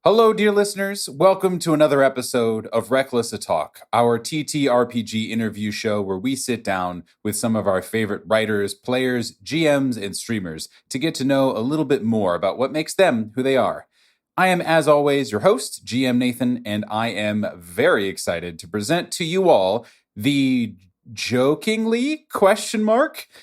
Hello, dear listeners. Welcome to another episode of Reckless a Talk, our TTRPG interview show where we sit down with some of our favorite writers, players, GMs, and streamers to get to know a little bit more about what makes them who they are. I am, as always, your host, GM Nathan, and I am very excited to present to you all the jokingly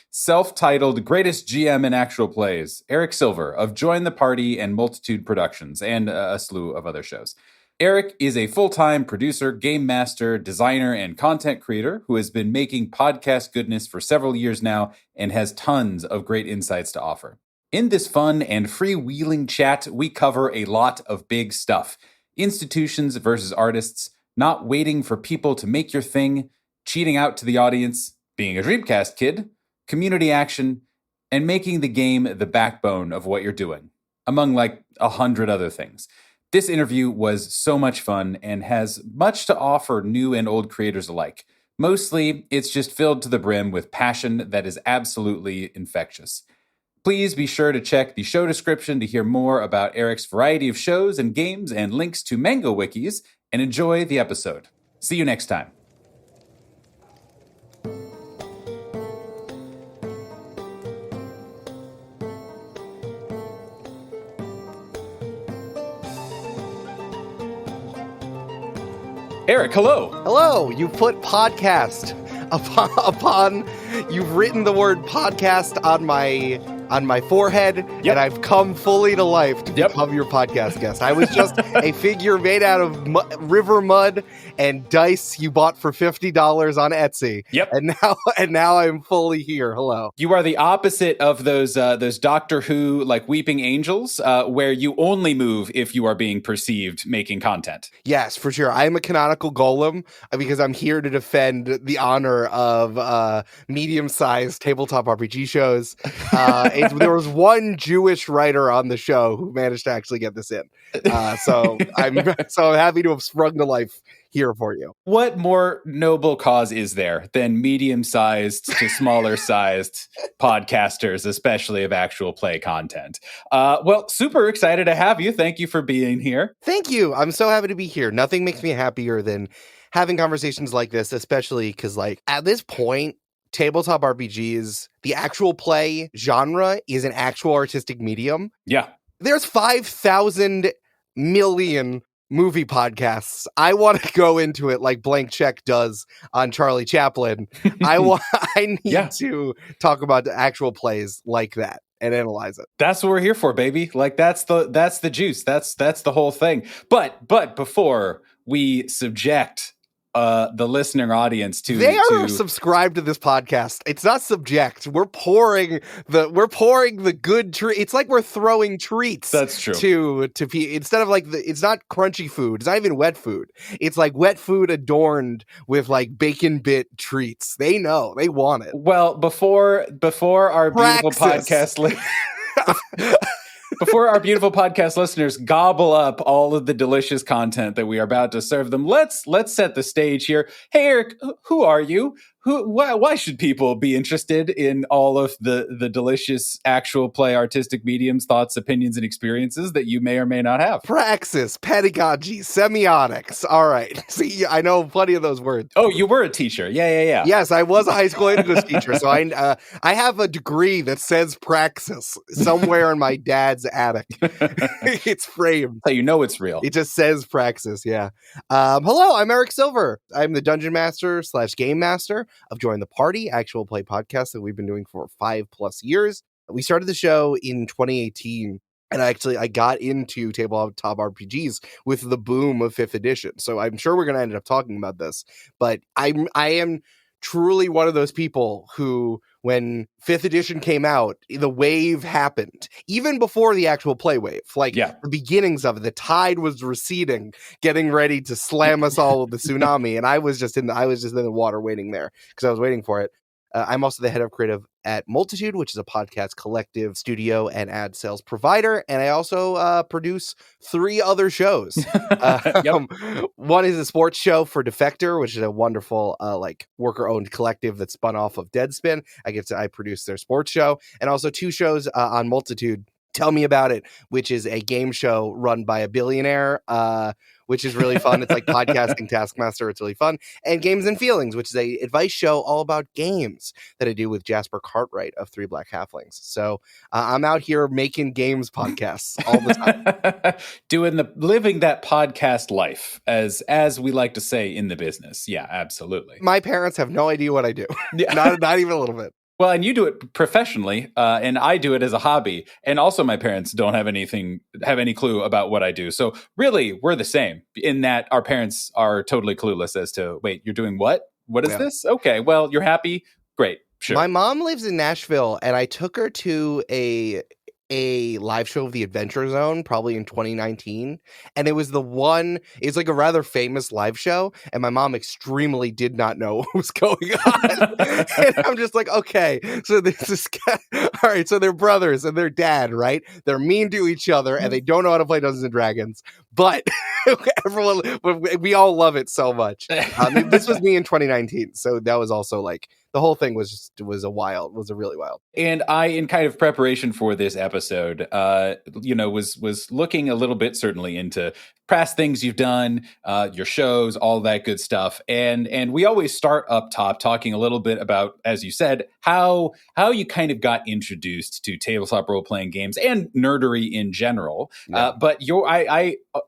self-titled greatest GM in actual plays, Eric Silver of Join the Party and Multitude Productions, and a slew of other shows. Eric is a full-time producer, game master, designer, and content creator who has been making podcast goodness for several years now and has tons of great insights to offer. In this fun and freewheeling chat, we cover a lot of big stuff. Institutions versus artists, not waiting for people to make your thing, cheating out to the audience, being a Dreamcast kid, community action, and making the game the backbone of what you're doing, among like 100 other things. This interview was so much fun and has much to offer new and old creators alike. Mostly, it's just filled to the brim with passion that is absolutely infectious. Please be sure to check the show description to hear more about Eric's variety of shows and games and links to manga wikis, and enjoy the episode. See you next time. Eric, hello. Hello. You put podcast upon you've written the word podcast on my forehead, and I've come fully to life to become your podcast guest. I was just a figure made out of river mud and dice you bought for $50 on Etsy. Yep. And now I'm fully here. Hello. You are the opposite of those Doctor Who like weeping angels, where you only move if you are being perceived making content. Yes, for sure. I am a canonical golem because I'm here to defend the honor of medium-sized tabletop RPG shows. There was one Jewish writer on the show who managed to actually get this in. So I'm happy to have sprung to life here for you. What more noble cause is there than medium-sized to smaller-sized podcasters, especially of actual play content? Well, super excited to have you. Thank you for being here. Thank you. I'm so happy to be here. Nothing makes me happier than having conversations like this, especially because, like, at this point, tabletop RPGs, the actual play genre is an actual artistic medium. Yeah. There's 5,000 million movie podcasts. I want to go into it like Blank Check does on Charlie Chaplin. I need to talk about the actual plays like that and analyze it. That's what we're here for, baby. Like that's the juice. That's the whole thing. But before we subject the listening audience to subscribed to this podcast. It's not subject. We're pouring the good treat. It's like we're throwing treats. That's true. To instead of like it's not crunchy food. It's not even wet food. It's like wet food adorned with like bacon bit treats. They know. They want it. Well, before our beautiful podcast before our beautiful podcast listeners gobble up all of the delicious content that we are about to serve them, let's set the stage here. Hey, Eric, who are you? Why should people be interested in all of the delicious actual play artistic mediums, thoughts, opinions, and experiences that you may or may not have? Praxis, pedagogy, semiotics. All right. See, I know plenty of those words. Oh, you were a teacher. Yeah. Yes, I was a high school English teacher. So I have a degree that says praxis somewhere in my dad's attic. It's framed. So you know it's real. It just says praxis, yeah. Hello, I'm Eric Silver. I'm the Dungeon Master / Game Master of Join the Party, actual play podcast that we've been doing for 5+ years. We started the show in 2018, and I got into tabletop RPGs with the boom of 5th edition. So I'm sure we're going to end up talking about this, but I am truly one of those people who, when 5th edition came out, the wave happened even before the actual play wave. The beginnings of it, the tide was receding, getting ready to slam us all with the tsunami, and I was just in the water waiting there because I was waiting for it. I'm also the head of creative at Multitude, which is a podcast collective, studio, and ad sales provider. And I also produce 3 other shows. One is a sports show for Defector, which is a wonderful worker-owned collective that spun off of Deadspin. I produce their sports show, and also 2 shows on Multitude Tell Me About It, which is a game show run by a billionaire, which is really fun. It's like podcasting Taskmaster. It's really fun. And Games and Feelings, which is a advice show all about games that I do with Jasper Cartwright of Three Black Halflings. So I'm out here making games podcasts all the time. Living that podcast life, as we like to say in the business. Yeah, absolutely. My parents have no idea what I do. Yeah. Not even a little bit. Well, and you do it professionally, and I do it as a hobby. And also my parents don't have any clue about what I do. So really, we're the same in that our parents are totally clueless as to, wait, you're doing what? What is this? Okay, well, you're happy? Great, sure. My mom lives in Nashville, and I took her to a live show of the Adventure Zone probably in 2019, and it's like a rather famous live show, and my mom extremely did not know what was going on. And I'm just like, okay, so this guy, all right, so they're brothers and their dad, right? They're mean to each other and they don't know how to play Dungeons and Dragons, but we all love it so much. This was me in 2019, so that was also like the whole thing was a really wild. And I, in kind of preparation for this episode, was looking a little bit certainly into past things you've done, your shows, all that good stuff. And we always start up top talking a little bit about, as you said, how you kind of got introduced to tabletop role-playing games and nerdery in general. Yeah. But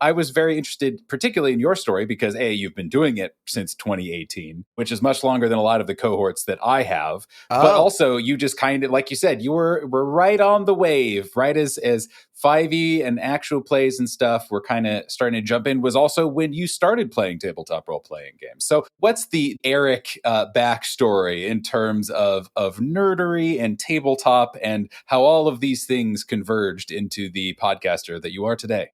I was very interested, particularly in your story, because you've been doing it since 2018, which is much longer than a lot of the cohorts that I have. Oh. But also, you just kind of, like you said, you were right on the wave, right as 5e and actual plays and stuff were kind of starting to jump in, was also when you started playing tabletop role-playing games. So what's the Eric backstory in terms of nerdery and tabletop and how all of these things converged into the podcaster that you are today?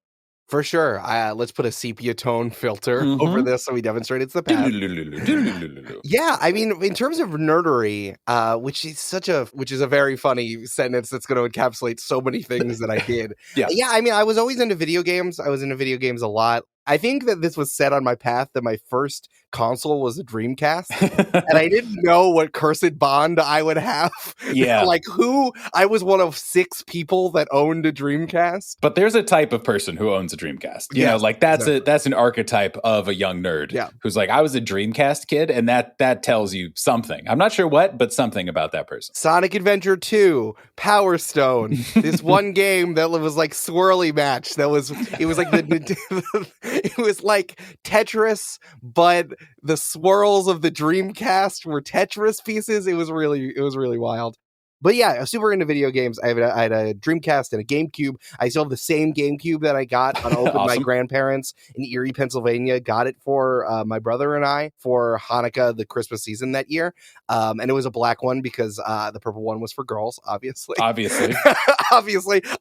For sure. Let's put a sepia tone filter over this so we demonstrate it's the path. Yeah, I mean, in terms of nerdery, which is a very funny sentence that's going to encapsulate so many things that I did. Yeah, I mean, I was always into video games. I was into video games a lot. I think that this was set on my path that my first console was a Dreamcast, and I didn't know what cursed bond I would have. Yeah. I was one of 6 people that owned a Dreamcast. But there's a type of person who owns a Dreamcast. You know, like that's an archetype of a young nerd who's like, I was a Dreamcast kid, and that tells you something. I'm not sure what, but something about that person. Sonic Adventure 2, Power Stone, this one game that was like swirly match. It was like it was like Tetris, but the swirls of the Dreamcast were Tetris pieces. It was really wild. But yeah, I was super into video games. I had a Dreamcast and a GameCube. I still have the same GameCube that I got on open. Awesome. My grandparents in Erie, Pennsylvania, got it for my brother and I for Hanukkah, the Christmas season that year. And it was a black one because the purple one was for girls, obviously. Obviously.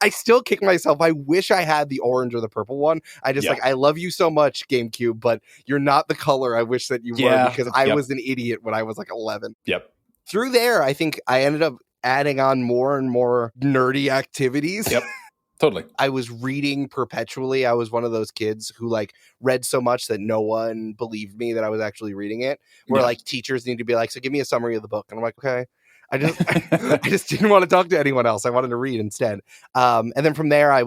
I still kick myself. I wish I had the orange or the purple one. I love you so much, GameCube, but you're not the color I wish that you were, because I was an idiot when I was like 11. Yep. Through there, I think I ended up adding on more and more nerdy activities. Yep, totally. I was reading perpetually. I was one of those kids who like read so much that no one believed me that I was actually reading it. Where like teachers need to be like, so give me a summary of the book. And I'm like, okay. I just didn't want to talk to anyone else. I wanted to read instead. And then from there, I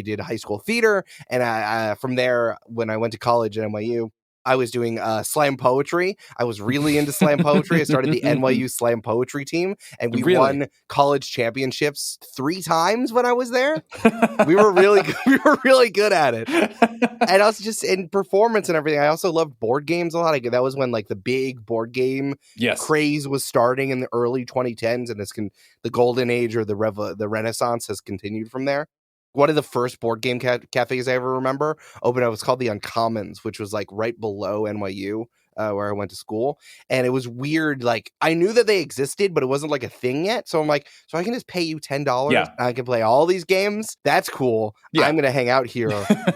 did high school theater. And from there, when I went to college at NYU, I was doing slam poetry. I was really into slam poetry. I started the NYU slam poetry team, and we won college championships 3 times when I was there. We were really good at it. And also just in performance and everything. I also loved board games a lot. That was when like the big board game craze was starting in the early 2010s, and the golden age or the Renaissance has continued from there. One of the first board game cafes I ever remember opened. It was called the Uncommons, which was like right below NYU, where I went to school. And it was weird. Like I knew that they existed, but it wasn't like a thing yet. So I'm like, so I can just pay you $10 and I can play all these games. That's cool. Yeah. I'm going to hang out here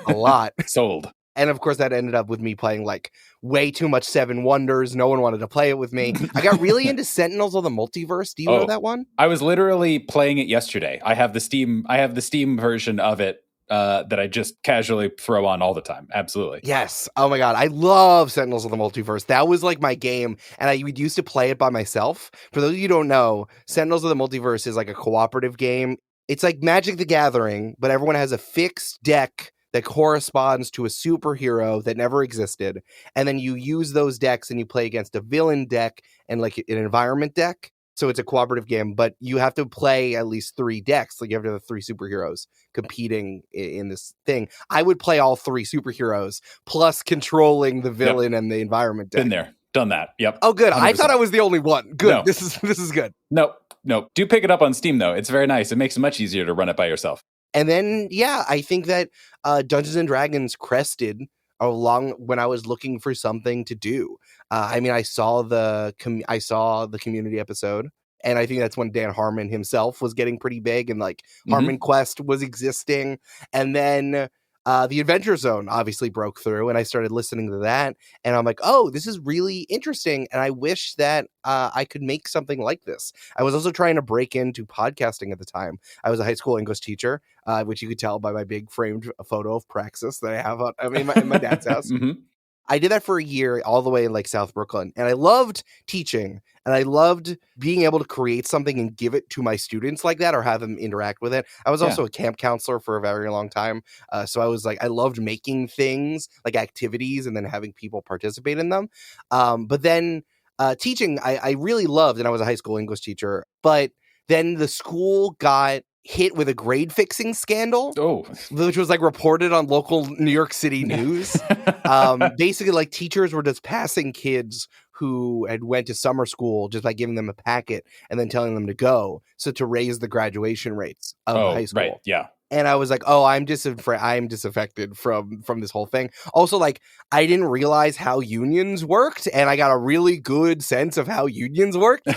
a lot. Sold. And of course, that ended up with me playing like way too much Seven Wonders. No one wanted to play it with me. I got really into Sentinels of the Multiverse. Do you know that one? I was literally playing it yesterday. I have the Steam version of it that I just casually throw on all the time. Absolutely. Yes. Oh my God. I love Sentinels of the Multiverse. That was like my game. And I used to play it by myself. For those of you who don't know, Sentinels of the Multiverse is like a cooperative game. It's like Magic the Gathering, but everyone has a fixed deck that corresponds to a superhero that never existed. And then you use those decks and you play against a villain deck and like an environment deck. So it's a cooperative game, but you have to play at least 3 decks. Like you have to have 3 superheroes competing in this thing. I would play all 3 superheroes plus controlling the villain and the environment deck. Been there, done that. Yep. Oh, good. 100%. I thought I was the only one. Good. No. This is good. Nope. Do pick it up on Steam, though. It's very nice. It makes it much easier to run it by yourself. And then, yeah, I think that Dungeons and Dragons crested along when I was looking for something to do. I mean, I saw the community episode, and I think that's when Dan Harmon himself was getting pretty big, and like Harmon Quest was existing, and then the Adventure Zone obviously broke through, and I started listening to that, and I'm like, oh, this is really interesting, and I wish that I could make something like this. I was also trying to break into podcasting at the time. I was a high school English teacher, which you could tell by my big framed photo of Praxis that I have in my dad's house. I did that for a year all the way in like South Brooklyn, and I loved teaching, and I loved being able to create something and give it to my students like that or have them interact with it. I was also a camp counselor for a very long time. So I was like, I loved making things like activities and then having people participate in them. But then teaching, I really loved, and I was a high school English teacher, but then the school got hit with a grade fixing scandal, which was like reported on local New York City news. Basically, like teachers were just passing kids who had went to summer school just by giving them a packet and then telling them to go, so to raise the graduation rates of high school. Right, yeah. And I was like, oh, I'm disaffected from this whole thing. Also, like, I didn't realize how unions worked, and I got a really good sense of how unions worked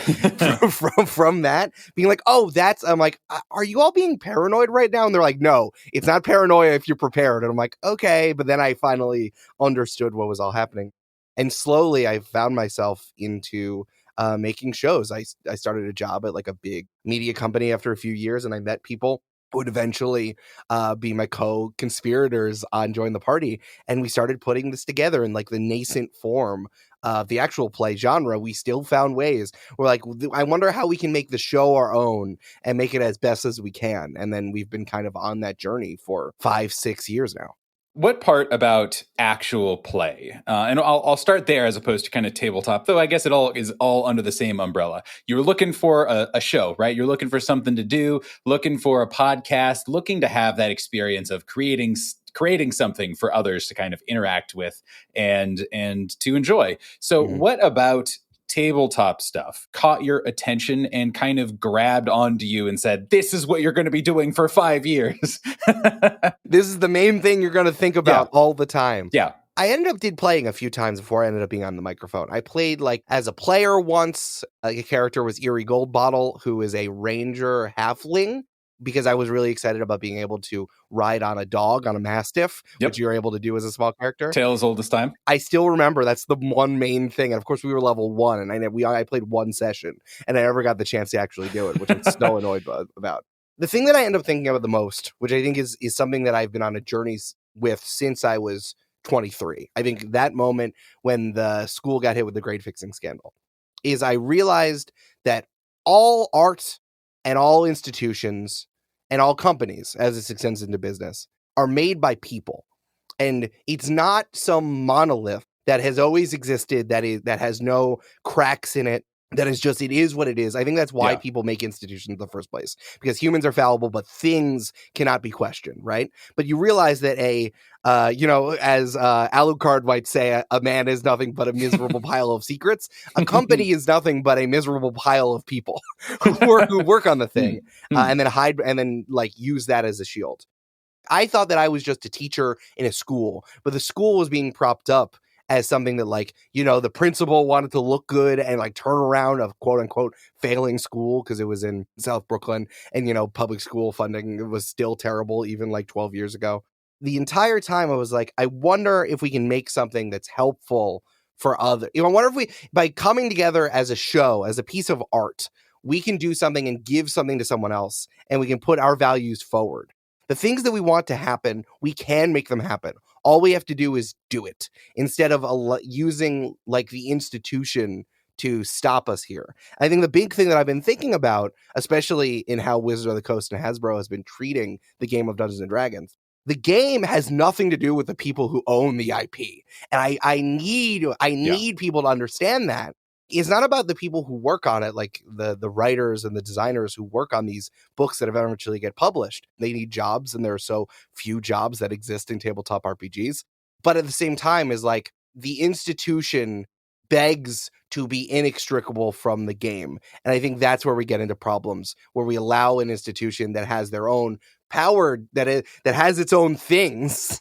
from that. Being like, oh, I'm like, are you all being paranoid right now? And they're like, no, it's not paranoia if you're prepared. And I'm like, okay. But then I finally understood what was all happening. And slowly I found myself into making shows. I started a job at like a big media company after a few years, and I met people who would eventually be my co-conspirators on Join the Party. And we started putting this together in like the nascent form of the actual play genre. We still found ways. We're like, I wonder how we can make the show our own and make it as best as we can. And then we've been kind of on that journey for 5-6 years now. What part about actual play? And I'll start there as opposed to kind of tabletop, though I guess it all is all under the same umbrella. You're looking for a show, right? You're looking for something to do, looking for a podcast, looking to have that experience of creating something for others to kind of interact with and to enjoy. So what about tabletop stuff caught your attention and kind of grabbed onto you and said, this is what you're going to be doing for 5 years? This is the main thing you're going to think about all the time. Yeah. I ended up playing a few times before I ended up being on the microphone. I played like as a player once. A character was Erie Goldbottle, who is a ranger halfling, because I was really excited about being able to ride on a dog, on a mastiff, which you're able to do as a small character. Tale as old as time. I still remember that's the one main thing. And of course, we were level 1, and I played one session, and I never got the chance to actually do it, which I'm so annoyed about. The thing that I end up thinking about the most, which I think is something that I've been on a journey with since I was 23. I think that moment when the school got hit with the grade fixing scandal is I realized that all art and all institutions and all companies, as this extends into business, are made by people. And it's not some monolith that has always existed, that has no cracks in it, that is just, it is what it is. I think that's why people make institutions in the first place, because humans are fallible, but things cannot be questioned, right? But you realize that as Alucard might say, a man is nothing but a miserable pile of secrets. A company is nothing but a miserable pile of people who work on the thing and then hide and then like use that as a shield. I thought that I was just a teacher in a school, but the school was being propped up as something that, like, the principal wanted to look good and like turn around a quote unquote failing school because it was in South Brooklyn, and public school funding was still terrible even like 12 years ago. The entire time I was like, I wonder if we can make something that's helpful for others. I wonder if we, by coming together as a show, as a piece of art, we can do something and give something to someone else, and we can put our values forward. The things that we want to happen, we can make them happen. All we have to do is do it, instead of using like the institution to stop us here. I think the big thing that I've been thinking about, especially in how Wizards of the Coast and Hasbro has been treating the game of Dungeons and Dragons, the game has nothing to do with the people who own the IP. And I need people to understand that. It's not about the people who work on it, like the writers and the designers who work on these books that eventually get published. They need jobs, and there are so few jobs that exist in tabletop RPGs. But at the same time, is like the institution begs to be inextricable from the game. And I think that's where we get into problems, where we allow an institution that has their own power, that has its own things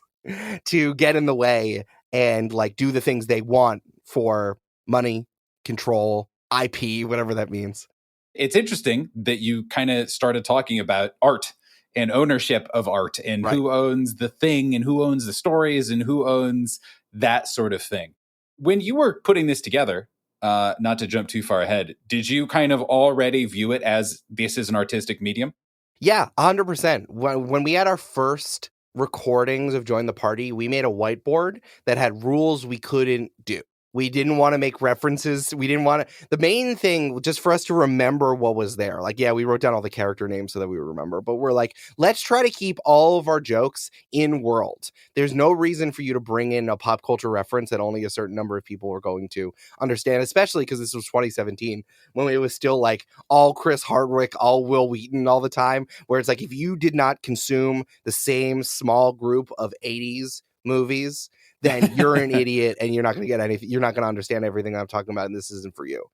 to get in the way and like do the things they want for money, control, IP, whatever that means. It's interesting that you kind of started talking about art and ownership of art and who owns the thing and who owns the stories and who owns that sort of thing. When you were putting this together, not to jump too far ahead, did you kind of already view it as this is an artistic medium? Yeah, 100%. When we had our first recordings of Join the Party, we made a whiteboard that had rules we couldn't do. We didn't want to make references. We didn't want to. The main thing, just for us to remember what was there. Like, yeah, we wrote down all the character names so that we would remember. But we're like, let's try to keep all of our jokes in world. There's no reason for you to bring in a pop culture reference that only a certain number of people are going to understand, especially because this was 2017, when it was still like all Chris Hardwick, all Will Wheaton all the time, where it's like, if you did not consume the same small group of 80s movies, then you're an idiot and you're not going to get anything. You're not going to understand everything I'm talking about, and this isn't for you.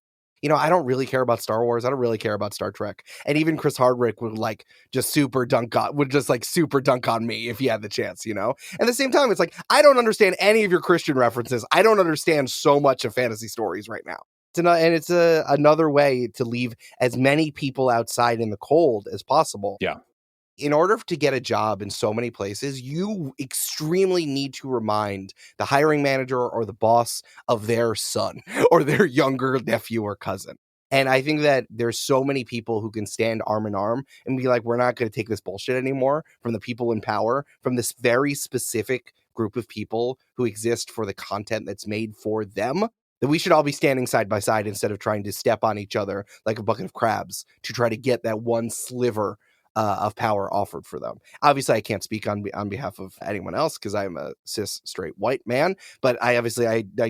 You know, I don't really care about Star Wars. I don't really care about Star Trek. And even Chris Hardwick would just super dunk on me if he had the chance, you know? And at the same time, it's like, I don't understand any of your Christian references. I don't understand so much of fantasy stories right now. It's another way to leave as many people outside in the cold as possible. Yeah. In order to get a job in so many places, you extremely need to remind the hiring manager or the boss of their son or their younger nephew or cousin. And I think that there's so many people who can stand arm in arm and be like, we're not going to take this bullshit anymore from the people in power, from this very specific group of people who exist for the content that's made for them, that we should all be standing side by side instead of trying to step on each other like a bucket of crabs to try to get that one sliver of power offered for them. Obviously, I can't speak on behalf of anyone else because I'm a cis straight white man, but I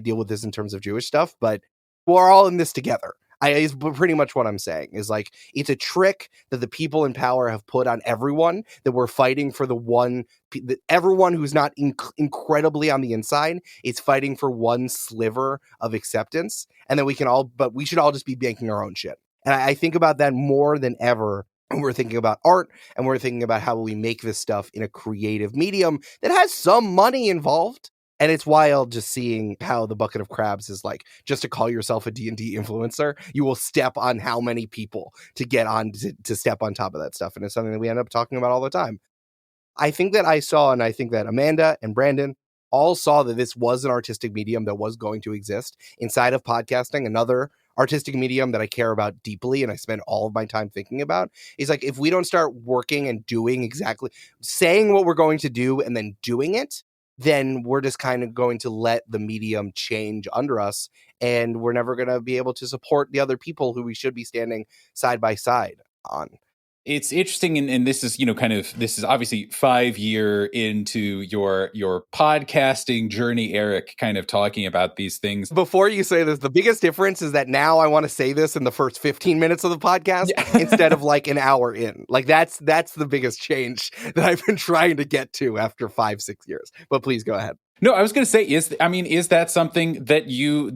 deal with this in terms of Jewish stuff, but we're all in this together. Is pretty much what I'm saying is like, it's a trick that the people in power have put on everyone, that we're fighting for the one, that everyone who's not incredibly on the inside is fighting for one sliver of acceptance, and then we should all just be making our own shit. And I think about that more than ever. And we're thinking about art, and we're thinking about how we make this stuff in a creative medium that has some money involved. And it's wild just seeing how the bucket of crabs is like, just to call yourself a D&D influencer, you will step on how many people to get on to step on top of that stuff. And it's something that we end up talking about all the time. I think that I saw, and I think that Amanda and Brandon all saw that this was an artistic medium that was going to exist inside of podcasting. Another artistic medium that I care about deeply and I spend all of my time thinking about is like, if we don't start working and doing exactly, saying what we're going to do and then doing it, then we're just kind of going to let the medium change under us, and we're never going to be able to support the other people who we should be standing side by side on. It's interesting, and this is, this is obviously 5 year into your podcasting journey, Eric, kind of talking about these things. Before you say this, the biggest difference is that now I want to say this in the first 15 minutes of the podcast instead of like an hour in. Like that's the biggest change that I've been trying to get to after 5-6 years. But please go ahead. No, I was going to say, is that something that you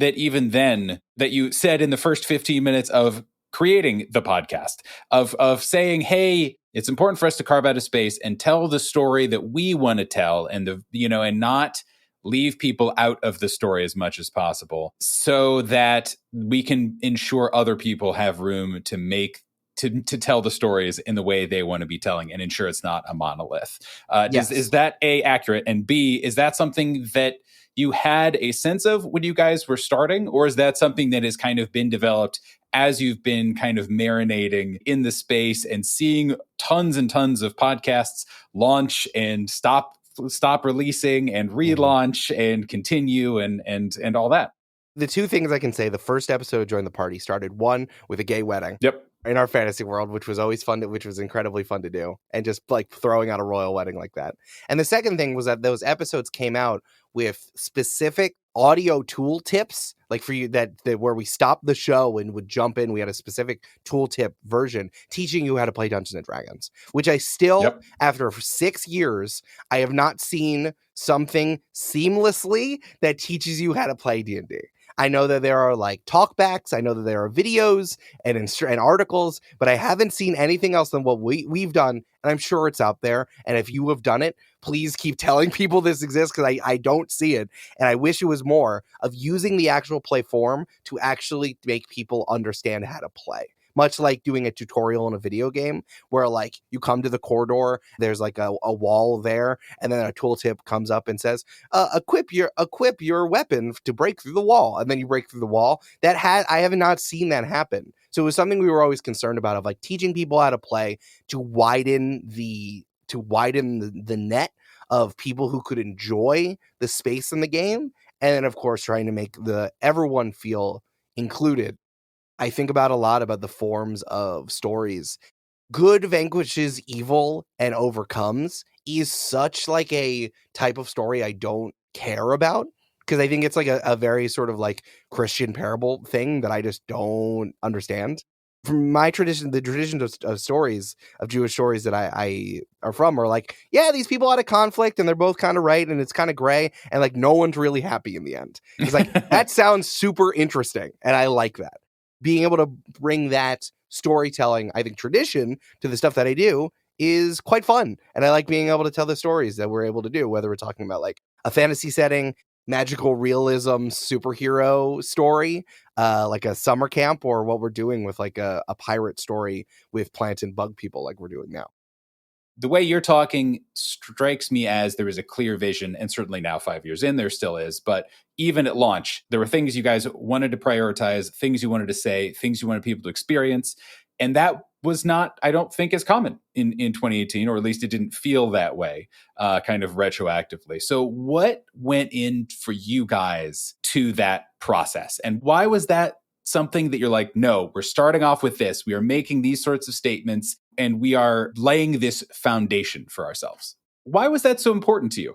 said in the first 15 minutes of creating the podcast, of saying, hey, it's important for us to carve out a space and tell the story that we want to tell, and and not leave people out of the story as much as possible, so that we can ensure other people have room to tell the stories in the way they want to be telling, and ensure it's not a monolith. Yes. Is that A, accurate? And B, is that something that you had a sense of when you guys were starting? Or is that something that has kind of been developed as you've been kind of marinating in the space and seeing tons and tons of podcasts launch and stop releasing and relaunch and continue and all that? The two things I can say, the first episode of Join the Party started, one, with a gay wedding. Yep. In our fantasy world, which was always fun, which was incredibly fun to do, and just like throwing out a royal wedding like that. And the second thing was that those episodes came out with specific audio tool tips, like for you that where we stopped the show and would jump in. We had a specific tooltip version teaching you how to play Dungeons and Dragons, which I still, after 6 years, I have not seen something seamlessly that teaches you how to play D&D. I know that there are like talkbacks. I know that there are videos and articles, but I haven't seen anything else than what we've done. And I'm sure it's out there. And if you have done it, please keep telling people this exists, because I don't see it. And I wish it was more of using the actual play form to actually make people understand how to play. Much like doing a tutorial in a video game where like you come to the corridor, there's like a wall there, and then a tooltip comes up and says, equip your weapon to break through the wall. And then you break through the wall. I have not seen that happen. So it was something we were always concerned about, of like teaching people how to play to widen the net of people who could enjoy the space in the game. And then of course trying to make everyone feel included. I think about a lot about the forms of stories. Good vanquishes evil and overcomes is such like a type of story I don't care about, because I think it's like a very sort of like Christian parable thing that I just don't understand. From my tradition, the tradition of stories, of Jewish stories that I are from, are like, yeah, these people had a conflict and they're both kind of right and it's kind of gray and like no one's really happy in the end. It's like, that sounds super interesting and I like that. Being able to bring that storytelling, I think, tradition to the stuff that I do is quite fun. And I like being able to tell the stories that we're able to do, whether we're talking about like a fantasy setting, magical realism, superhero story, like a summer camp, or what we're doing with like a pirate story with plant and bug people like we're doing now. The way you're talking strikes me as there is a clear vision, and certainly now 5 years in, there still is. But even at launch, there were things you guys wanted to prioritize, things you wanted to say, things you wanted people to experience. And that was not, I don't think, as common in 2018, or at least it didn't feel that way kind of retroactively. So what went in for you guys to that process? And why was that something that you're like, no, we're starting off with this. We are making these sorts of statements and we are laying this foundation for ourselves. Why was that so important to you?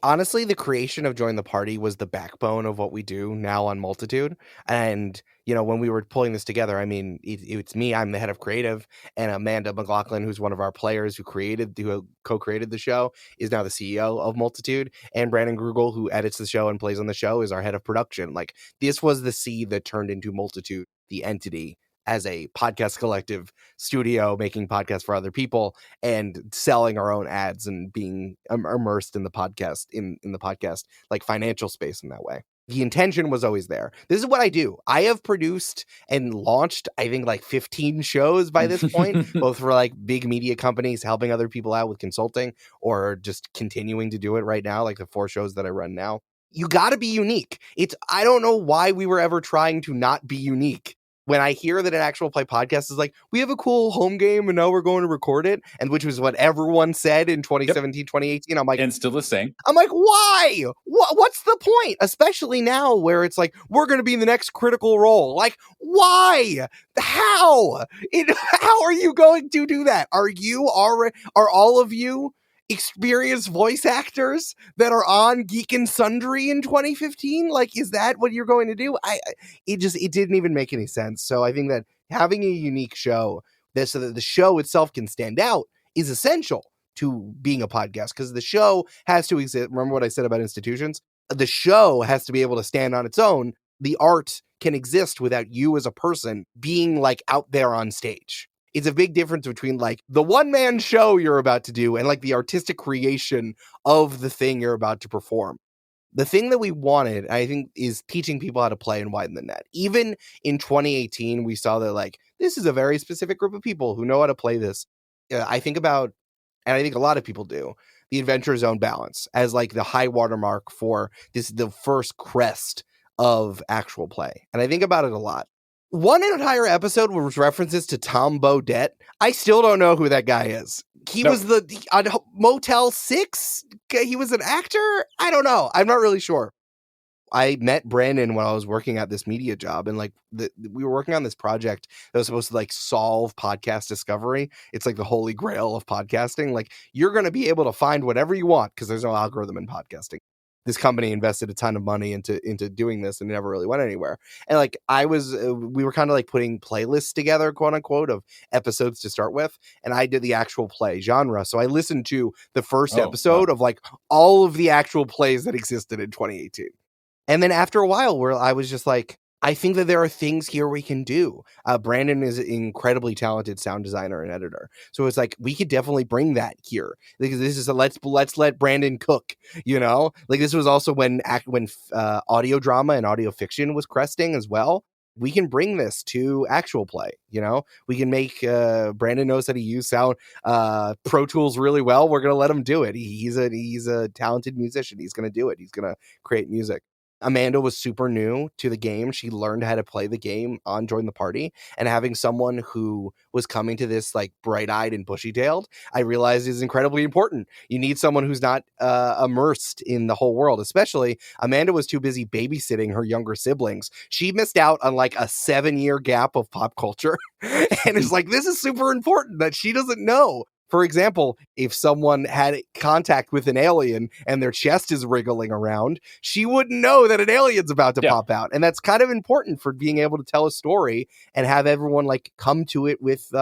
Honestly, the creation of Join the Party was the backbone of what we do now on Multitude. And, you know, when we were pulling this together, I mean, it's me, I'm the head of creative, and Amanda McLaughlin, who's one of our players who co-created the show, is now the CEO of Multitude. And Brandon Grugel, who edits the show and plays on the show, is our head of production. Like, this was the seed that turned into Multitude, the entity, as a podcast collective studio, making podcasts for other people and selling our own ads and being immersed in the podcast, in the podcast, like financial space in that way. The intention was always there. This is what I do. I have produced and launched, I think, like 15 shows by this point, both for like big media companies, helping other people out with consulting, or just continuing to do it right now, like the 4 shows that I run now. You got to be unique. I don't know why we were ever trying to not be unique. When I hear that an actual play podcast is like, we have a cool home game and now we're going to record it, and which was what everyone said in 2017, 2018, I'm like, and still the same. I'm like, why? What's the point? Especially now where it's like, we're going to be in the next Critical Role. Like, why? How? How are you going to do that? Are all of you experienced voice actors that are on Geek and Sundry in 2015? Like, is that what you're going to do? It didn't even make any sense. So I think that having a unique show, so that the show itself can stand out, is essential to being a podcast, because the show has to exist. Remember what I said about institutions? The show has to be able to stand on its own. The art can exist without you as a person being like out there on stage. It's a big difference between like the one-man show you're about to do and like the artistic creation of the thing you're about to perform. The thing that we wanted, I think, is teaching people how to play and widen the net. Even in 2018, we saw that like, this is a very specific group of people who know how to play this. I think about, and I think a lot of people do, the Adventure Zone balance as like the high watermark for the first crest of actual play. And I think about it a lot. One entire episode was references to Tom Bodette. I still don't know who that guy is. He was on Motel 6. He was an actor. I don't know. I'm not really sure. I met Brandon when I was working at this media job, and like we were working on this project that was supposed to like solve podcast discovery. It's like the holy grail of podcasting. Like you're going to be able to find whatever you want because there's no algorithm in podcasting. This company invested a ton of money into doing this and it never really went anywhere. And like we were kind of like putting playlists together, quote unquote, of episodes to start with. And I did the actual play genre. So I listened to the first episode of like all of the actual plays that existed in 2018. And then after a while where I was just like, I think that there are things here we can do. Brandon is an incredibly talented sound designer and editor. So it's like, we could definitely bring that here. Because this is let's let Brandon cook, you know? Like this was also when audio drama and audio fiction was cresting as well. We can bring this to actual play, you know? We can make, Brandon knows how to use sound, Pro Tools really well. We're going to let him do it. He's a talented musician. He's going to do it. He's going to create music. Amanda was super new to the game. She learned how to play the game on Join the Party, and having someone who was coming to this like bright-eyed and bushy-tailed, I realized is incredibly important. You need someone who's not immersed in the whole world, especially Amanda was too busy babysitting her younger siblings. She missed out on like a 7-year gap of pop culture. And it's like, this is super important that she doesn't know. For example, if someone had contact with an alien and their chest is wriggling around, she wouldn't know that an alien's about to pop out. And that's kind of important for being able to tell a story and have everyone like come to it with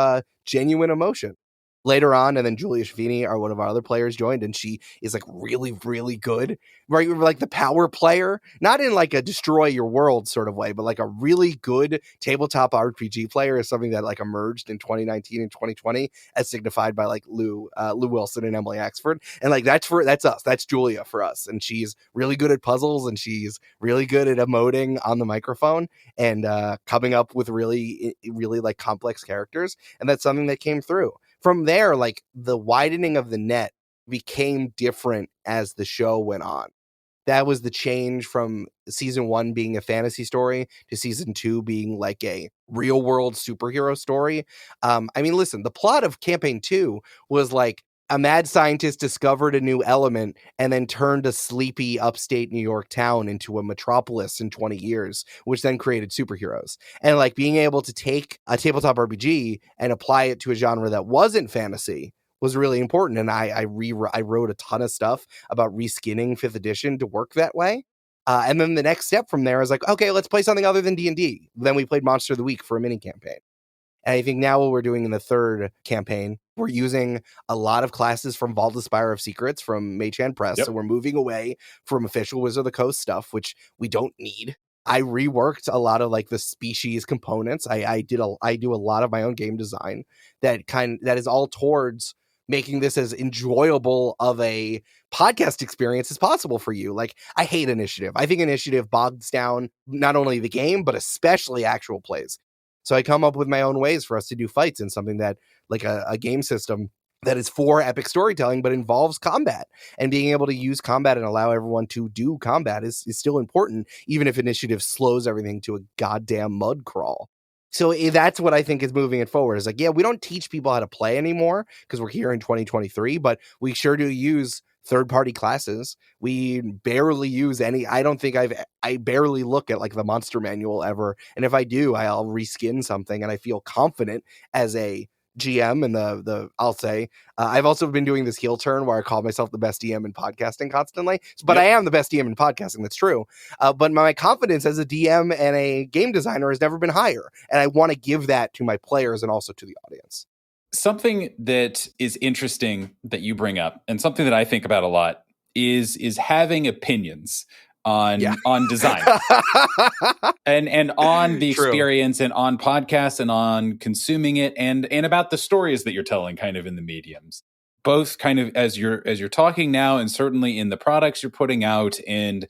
genuine emotion. Later on, and then Julia Shavini, one of our other players, joined, and she is like really, really good, right? Like the power player, not in like a destroy your world sort of way, but like a really good tabletop RPG player is something that like emerged in 2019 and 2020, as signified by like Lou Wilson and Emily Axford, and like that's us, that's Julia for us, and she's really good at puzzles, and she's really good at emoting on the microphone and coming up with really, really like complex characters, and that's something that came through. From there, like the widening of the net became different as the show went on. That was the change from season 1 being a fantasy story to season 2 being like a real world superhero story. I mean, listen, the plot of campaign 2 was like a mad scientist discovered a new element and then turned a sleepy upstate New York town into a metropolis in 20 years, which then created superheroes. And like being able to take a tabletop RPG and apply it to a genre that wasn't fantasy was really important. And I wrote a ton of stuff about reskinning 5th edition to work that way. And then the next step from there is like, okay, let's play something other than D&D. Then we played Monster of the Week for a mini campaign. And I think now what we're doing in the 3rd campaign, we're using a lot of classes from Vault of Spire of Secrets from Mage-Hand Press. Yep. So we're moving away from official Wizard of the Coast stuff, which we don't need. I reworked a lot of like the species components. I do a lot of my own game design that is all towards making this as enjoyable of a podcast experience as possible for you. Like, I hate initiative. I think initiative bogs down not only the game, but especially actual plays. So I come up with my own ways for us to do fights in something that like a game system that is for epic storytelling, but involves combat, and being able to use combat and allow everyone to do combat is still important, even if initiative slows everything to a goddamn mud crawl. So that's what I think is moving it forward. Is like, yeah, we don't teach people how to play anymore because we're here in 2023, but we sure do use third-party classes. We barely use any. I barely look at like the monster manual ever, and if I do, I'll reskin something, and I feel confident as a GM. And I'll say I've also been doing this heel turn where I call myself the best DM in podcasting constantly, but yep. I am the best DM in podcasting. That's true. But my confidence as a DM and a game designer has never been higher, and I want to give that to my players and also to the audience. Something that is interesting that you bring up, and something that I think about a lot, is having opinions on design and on the experience and on podcasts and on consuming it and about the stories that you're telling kind of in the mediums. Both kind of as you're talking now, and certainly in the products you're putting out, and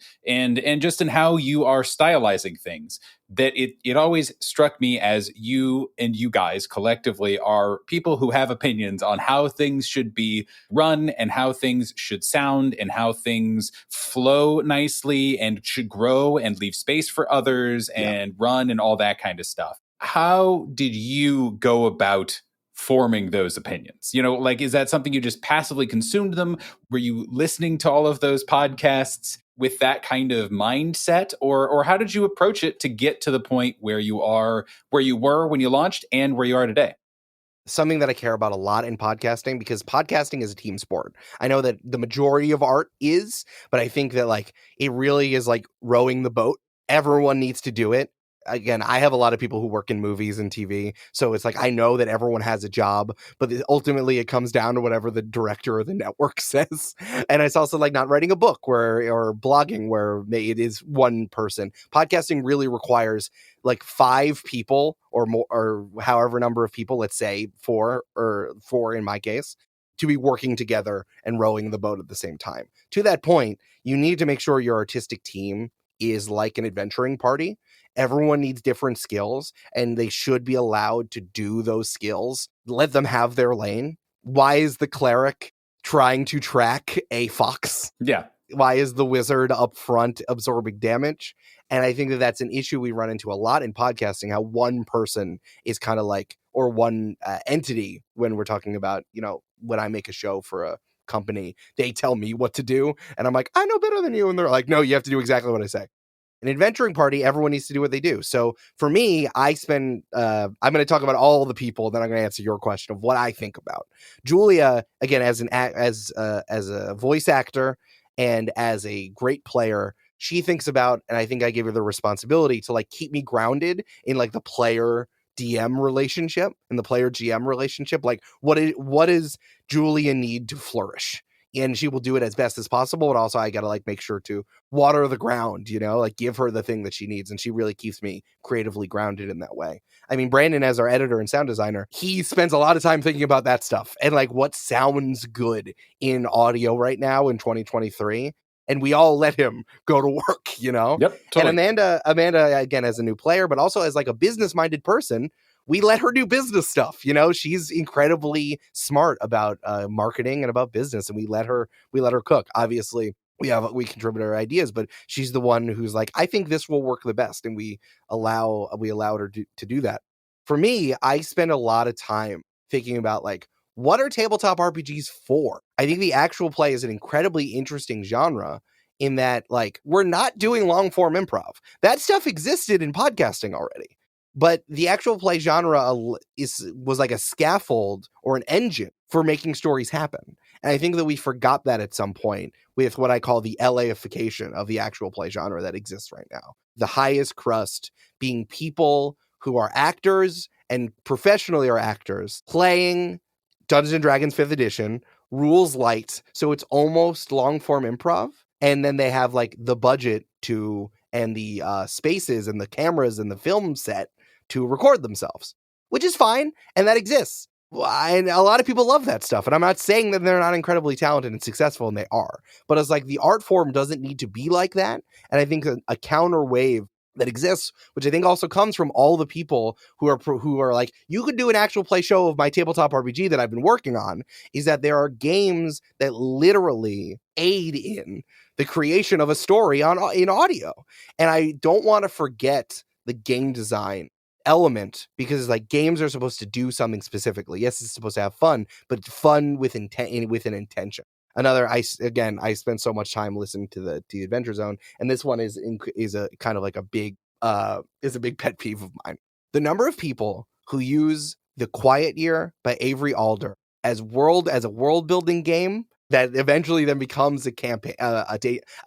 just in how you are stylizing things, that it always struck me as you guys collectively are people who have opinions on how things should be run and how things should sound and how things flow nicely and should grow and leave space for others and run and all that kind of stuff. How did you go about forming those opinions? You know, like, is that something you just passively consumed them? Were you listening to all of those podcasts? with that kind of mindset, or how did you approach it to get to the point where you were when you launched and where you are today? Something that I care about a lot in podcasting, because podcasting is a team sport. I know that the majority of art is, but I think that like it really is like rowing the boat. Everyone needs to do it. Again, I have a lot of people who work in movies and TV, so it's like I know that everyone has a job, but ultimately it comes down to whatever the director or the network says. And it's also like not writing a book or blogging where it is one person. Podcasting really requires like 5 people or more, or however number of people, let's say 4 or 4 in my case, to be working together and rowing the boat at the same time. To that point, you need to make sure your artistic team is like an adventuring party. Everyone needs different skills, and they should be allowed to do those skills. Let them have their lane. Why is the cleric trying to track a fox? Yeah. Why is the wizard up front absorbing damage? And I think that that's an issue we run into a lot in podcasting, how one person is kind of like, or one entity, when we're talking about, when I make a show for a company, they tell me what to do. And I'm like, I know better than you. And they're like, no, you have to do exactly what I say. An adventuring party, everyone needs to do what they do. So for me, I spend, I'm going to talk about all the people, then I'm going to answer your question of what I think about. Julia, again, as a voice actor and as a great player, she thinks about, and I think I give her the responsibility to like keep me grounded in like the player DM relationship and the player GM relationship. Like what does Julia need to flourish? And she will do it as best as possible. But also I got to like make sure to water the ground, like give her the thing that she needs. And she really keeps me creatively grounded in that way. I mean, Brandon, as our editor and sound designer, he spends a lot of time thinking about that stuff and like what sounds good in audio right now in 2023. And we all let him go to work, Yep, And totally. Amanda, again, as a new player, but also as like a business-minded person, we let her do business stuff. She's incredibly smart about marketing and about business, and we let her cook. Obviously, we contribute our ideas, but she's the one who's like, I think this will work the best, and we allowed her to do that. For me, I spend a lot of time thinking about like, what are tabletop RPGs for? I think the actual play is an incredibly interesting genre in that like we're not doing long form improv. That stuff existed in podcasting already. But the actual play genre was like a scaffold or an engine for making stories happen. And I think that we forgot that at some point with what I call the LAification of the actual play genre that exists right now. The highest crust being people who are actors and professionally are actors playing Dungeons & Dragons 5th edition, rules light, so it's almost long form improv. And then they have like the budget and the spaces and the cameras and the film set to record themselves, which is fine. And that exists. And a lot of people love that stuff. And I'm not saying that they're not incredibly talented and successful, and they are. But it's like the art form doesn't need to be like that. And I think a counter wave that exists, which I think also comes from all the people who are like, you could do an actual play show of my tabletop RPG that I've been working on, is that there are games that literally aid in the creation of a story in audio. And I don't want to forget the game design element, because like games are supposed to do something specifically. Yes, it's supposed to have fun, but fun with intent, with an intention. I spend so much time listening to the Adventure Zone, and this one is a kind of like a big pet peeve of mine. The number of people who use The Quiet Year by Avery Alder as a world building game that eventually then becomes a campaign, a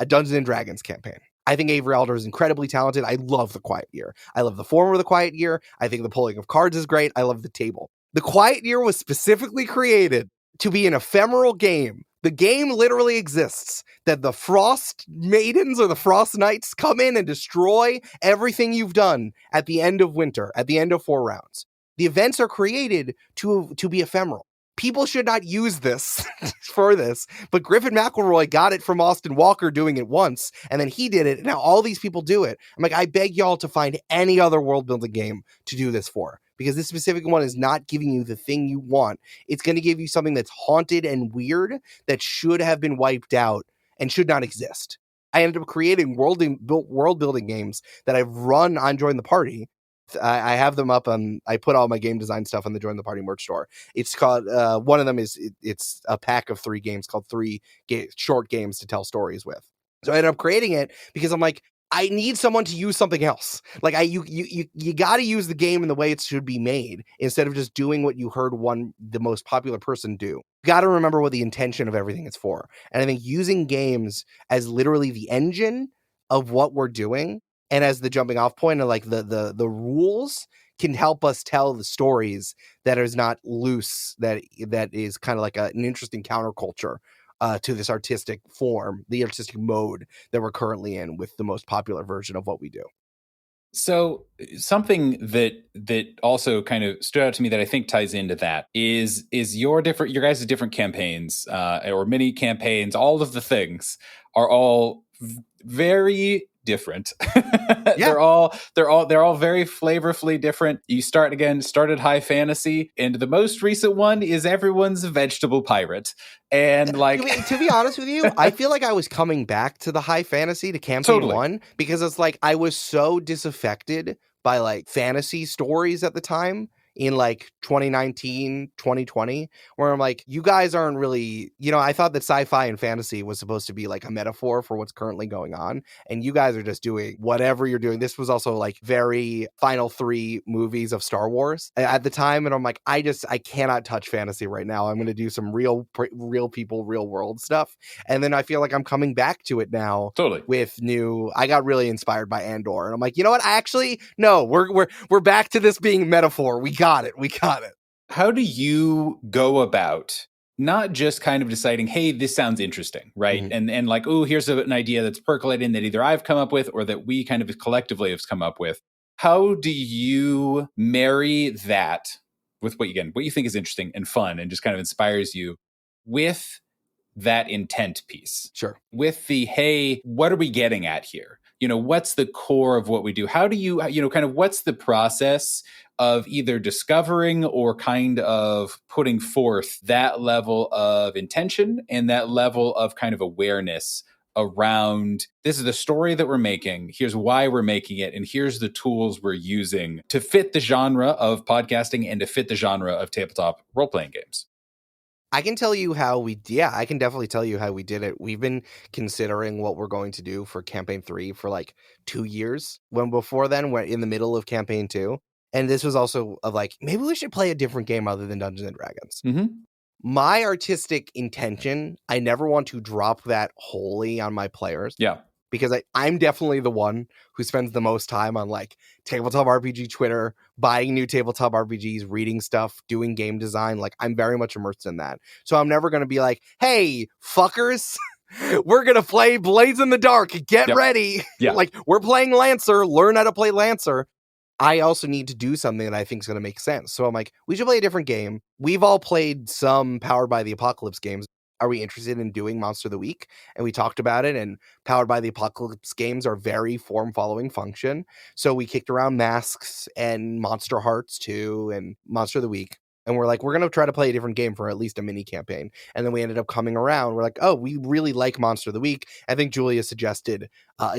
Dungeons and Dragons campaign. I think Avery Alder is incredibly talented. I love The Quiet Year. I love the form of The Quiet Year. I think the pulling of cards is great. I love the table. The Quiet Year was specifically created to be an ephemeral game. The game literally exists that the Frost Maidens or the Frost Knights come in and destroy everything you've done at the end of winter, at the end of 4 rounds. The events are created to be ephemeral. People should not use this for this, but Griffin McElroy got it from Austin Walker doing it once, and then he did it, and now all these people do it. I'm like, I beg y'all to find any other world-building game to do this for, because this specific one is not giving you the thing you want. It's going to give you something that's haunted and weird that should have been wiped out and should not exist. I ended up creating world-building games that I've run on Join the Party. I have them up on, I put all my game design stuff on the Join the Party merch store. It's called, one of them is, it's a pack of 3 games called 3 short games to tell stories with. So I ended up creating it because I'm like, I need someone to use something else. Like you got to use the game in the way it should be made instead of just doing what you heard the most popular person do. You got to remember what the intention of everything is for. And I think using games as literally the engine of what we're doing and as the jumping off point and like the rules can help us tell the stories that is not loose, that is kind of like an interesting counterculture to this artistic form, the artistic mode that we're currently in with the most popular version of what we do. So something that also kind of stood out to me that I think ties into that is your guys' different campaigns or mini campaigns. All of the things are all very different. Yeah. they're all very flavorfully different. You started high fantasy, and the most recent one is everyone's a vegetable pirate. And like to be honest with you, I feel like I was coming back to the high fantasy to campaign Totally. 1 because it's like I was so disaffected by like fantasy stories at the time in like 2019, 2020, where I'm like, you guys aren't really, I thought that sci-fi and fantasy was supposed to be like a metaphor for what's currently going on. And you guys are just doing whatever you're doing. This was also like very final 3 movies of Star Wars at the time. And I'm like, I cannot touch fantasy right now. I'm going to do some real people, real world stuff. And then I feel like I'm coming back to it now. Totally. With I got really inspired by Andor. And I'm like, you know what? No, we're back to this being metaphor. We got it. How do you go about not just kind of deciding, hey, this sounds interesting, right? Mm-hmm. And like, oh, here's an idea that's percolating that either I've come up with or that we kind of collectively have come up with. How do you marry that with what you think is interesting and fun and just kind of inspires you with that intent piece? Sure. With the, hey, what are we getting at here? What's the core of what we do? How do you kind of what's the process of either discovering or kind of putting forth that level of intention and that level of kind of awareness around, this is the story that we're making, here's why we're making it, and here's the tools we're using to fit the genre of podcasting and to fit the genre of tabletop role-playing games? I can tell you how I can definitely tell you how we did it. We've been considering what we're going to do for campaign 3 for like 2 years. Before then, we're in the middle of campaign 2. And this was also of like, maybe we should play a different game other than Dungeons and Dragons. Mm-hmm. My artistic intention, I never want to drop that wholly on my players. Yeah. Because I'm definitely the one who spends the most time on like tabletop RPG Twitter, buying new tabletop RPGs, reading stuff, doing game design. Like I'm very much immersed in that. So I'm never going to be like, hey, fuckers, we're going to play Blades in the Dark. Get ready. Yeah. Like we're playing Lancer. Learn how to play Lancer. I also need to do something that I think is going to make sense. So I'm like, we should play a different game. We've all played some Powered by the Apocalypse games. Are we interested in doing Monster of the Week? And we talked about it, and Powered by the Apocalypse games are very form-following function. So we kicked around Masks and Monster Hearts 2 and Monster of the Week. And we're like, we're going to try to play a different game for at least a mini campaign. And then we ended up coming around. We're like, oh, we really like Monster of the Week. I think Julia suggested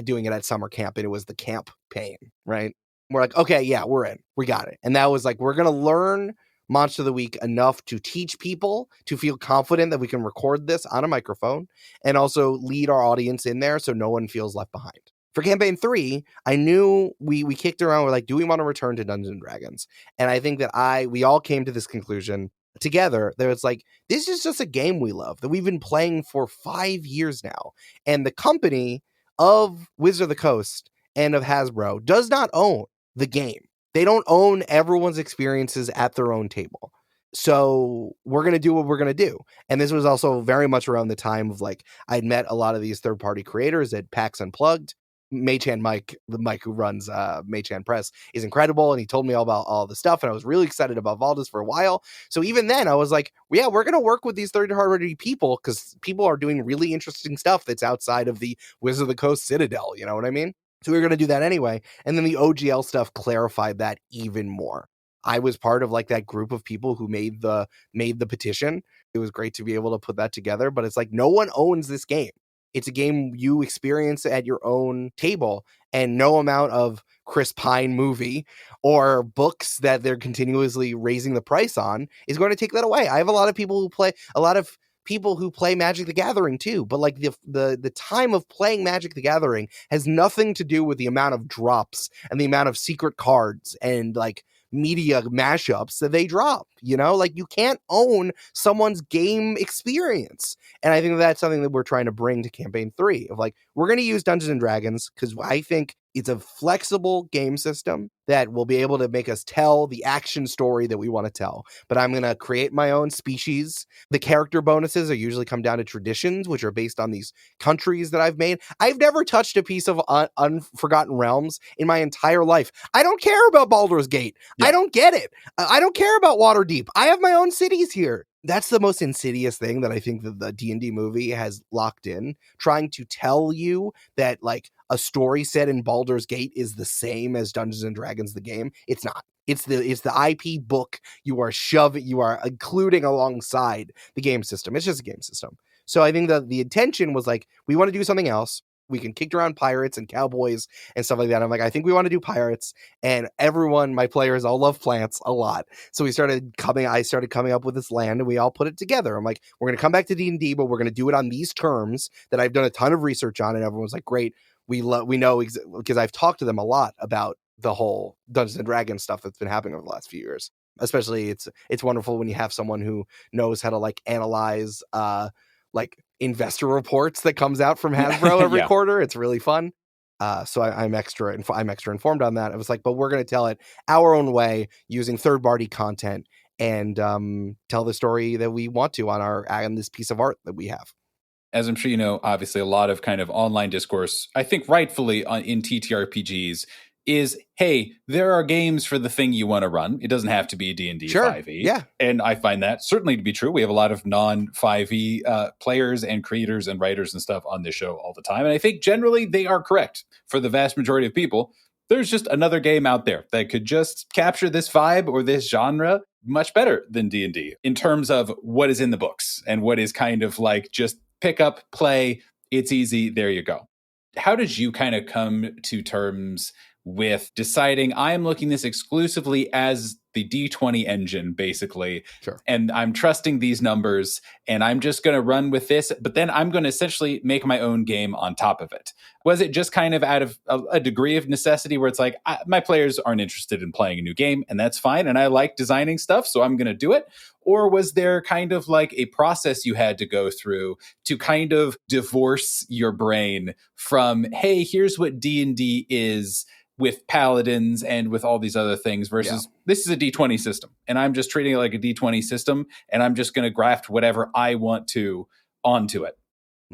doing it at summer camp, and it was the campaign, right? We're like, okay, yeah, we're in. We got it. And that was like, we're going to learn Monster of the Week enough to teach people to feel confident that we can record this on a microphone and also lead our audience in there so no one feels left behind. For campaign 3, I knew we kicked around. We're like, do we want to return to Dungeons and Dragons? And I think that we all came to this conclusion together that it's like, this is just a game we love that we've been playing for 5 years now. And the company of Wizard of the Coast and of Hasbro does not own the game. They don't own everyone's experiences at their own table. So we're going to do what we're going to do. And this was also very much around the time of like, I'd met a lot of these third-party creators at PAX Unplugged. Machan Mike, the Mike who runs Machan Press, is incredible. And he told me all about all the stuff. And I was really excited about Valdez for a while. So even then I was like, yeah, we're going to work with these third-party people because people are doing really interesting stuff that's outside of the Wizard of the Coast Citadel. You know what I mean? So we were going to do that anyway. And then the OGL stuff clarified that even more. I was part of like that group of people who made the petition. It was great to be able to put that together, but it's like no one owns this game. It's a game you experience at your own table, and no amount of Chris Pine movie or books that they're continuously raising the price on is going to take that away. I have a lot of people who play, a lot of people who play Magic the Gathering too, but like the time of playing Magic the Gathering has nothing to do with the amount of drops and the amount of secret cards and like media mashups that they drop. Like you can't own someone's game experience. And I think that's something that we're trying to bring to campaign 3 of like, we're going to use Dungeons and Dragons because I think it's a flexible game system that will be able to make us tell the action story that we want to tell. But I'm going to create my own species. The character bonuses are usually come down to traditions, which are based on these countries that I've made. I've never touched a piece of Unforgotten Realms in my entire life. I don't care about Baldur's Gate. Yeah. I don't get it. I don't care about Waterdeep. I have my own cities here. That's the most insidious thing that I think that the D&D movie has locked in, trying to tell you that like a story set in Baldur's Gate is the same as Dungeons and Dragons the game. It's not. It's the IP book you are including alongside the game system. It's just a game system. So I think that the intention was like, we want to do something else. We can kick around pirates and cowboys and stuff like that. I'm like, I think we want to do pirates, and my players all love plants a lot. So I started coming up with this land, and we all put it together. I'm like, we're going to come back to D&D, but we're going to do it on these terms that I've done a ton of research on. And everyone's like, great. We know because I've talked to them a lot about the whole Dungeons and Dragons stuff that's been happening over the last few years. Especially it's wonderful when you have someone who knows how to like analyze like investor reports that comes out from Hasbro every quarter. It's really fun. So I'm extra informed on that. I was like, but we're going to tell it our own way using third-party content and tell the story that we want to on this piece of art that we have. As I'm sure you know, obviously a lot of kind of online discourse, I think rightfully in TTRPGs, is, hey, there are games for the thing you want to run. It doesn't have to be D&D 5e. Yeah. And I find that certainly to be true. We have a lot of non-5e players and creators and writers and stuff on this show all the time. And I think generally they are correct. For the vast majority of people, there's just another game out there that could just capture this vibe or this genre much better than D&D in terms of what is in the books and what is kind of like just pick up, play, it's easy, there you go. How did you kind of come to terms with deciding I am looking this exclusively as the D20 engine, basically. Sure. And I'm trusting these numbers and I'm just going to run with this, but then I'm going to essentially make my own game on top of it. Was it just kind of out of a degree of necessity where it's like, my players aren't interested in playing a new game and that's fine. And I like designing stuff, so I'm going to do it. Or was there kind of like a process you had to go through to kind of divorce your brain from, hey, here's what D&D is with paladins and with all these other things versus this is a D20 system and I'm just treating it like a D20 system and I'm just going to graft whatever I want to onto it?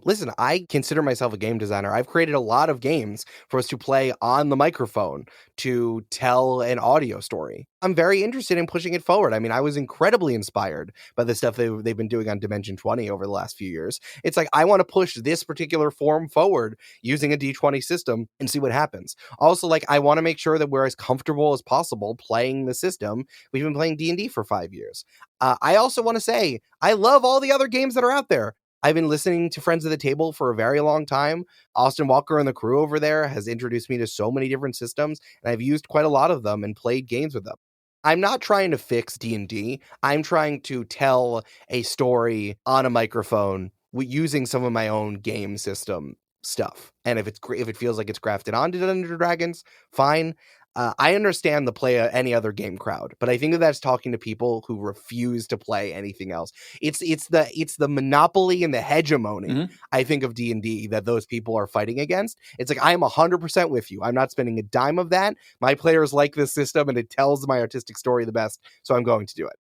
Listen, I consider myself a game designer. I've created a lot of games for us to play on the microphone to tell an audio story. I'm very interested in pushing it forward. I mean, I was incredibly inspired by the stuff they've been doing on Dimension 20 over the last few years. It's like, I want to push this particular form forward using a D20 system and see what happens. Also, like, I want to make sure that we're as comfortable as possible playing the system. We've been playing D&D for 5 years. I also want to say, I love all the other games that are out there. I've been listening to Friends of the Table for a very long time. Austin Walker and the crew over there has introduced me to so many different systems, and I've used quite a lot of them and played games with them. I'm not trying to fix D&D. I'm trying to tell a story on a microphone using some of my own game system stuff. And if it feels like it's grafted onto Dungeons and Dragons, fine. I understand the play any other game crowd, but I think that's talking to people who refuse to play anything else. It's the monopoly and the hegemony, I think, of D&D that those people are fighting against. It's like, I'm 100% with you. I'm not spending a dime of that. My players like this system and it tells my artistic story the best, so I'm going to do it.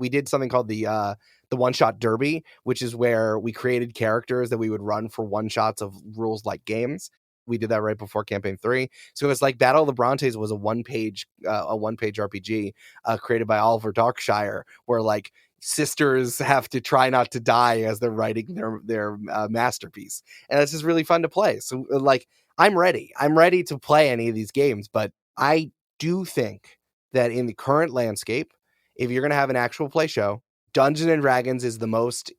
We did something called the one-shot derby, which is where we created characters that we would run for one-shots of rules-like games. We did that right before campaign 3. So it's like Battle of the Brontes was a one-page RPG created by Oliver Darkshire, where like sisters have to try not to die as they're writing their masterpiece. And it's just really fun to play. So like, I'm ready to play any of these games, but I do think that in the current landscape, if you're going to have an actual play show, Dungeons and Dragons is the most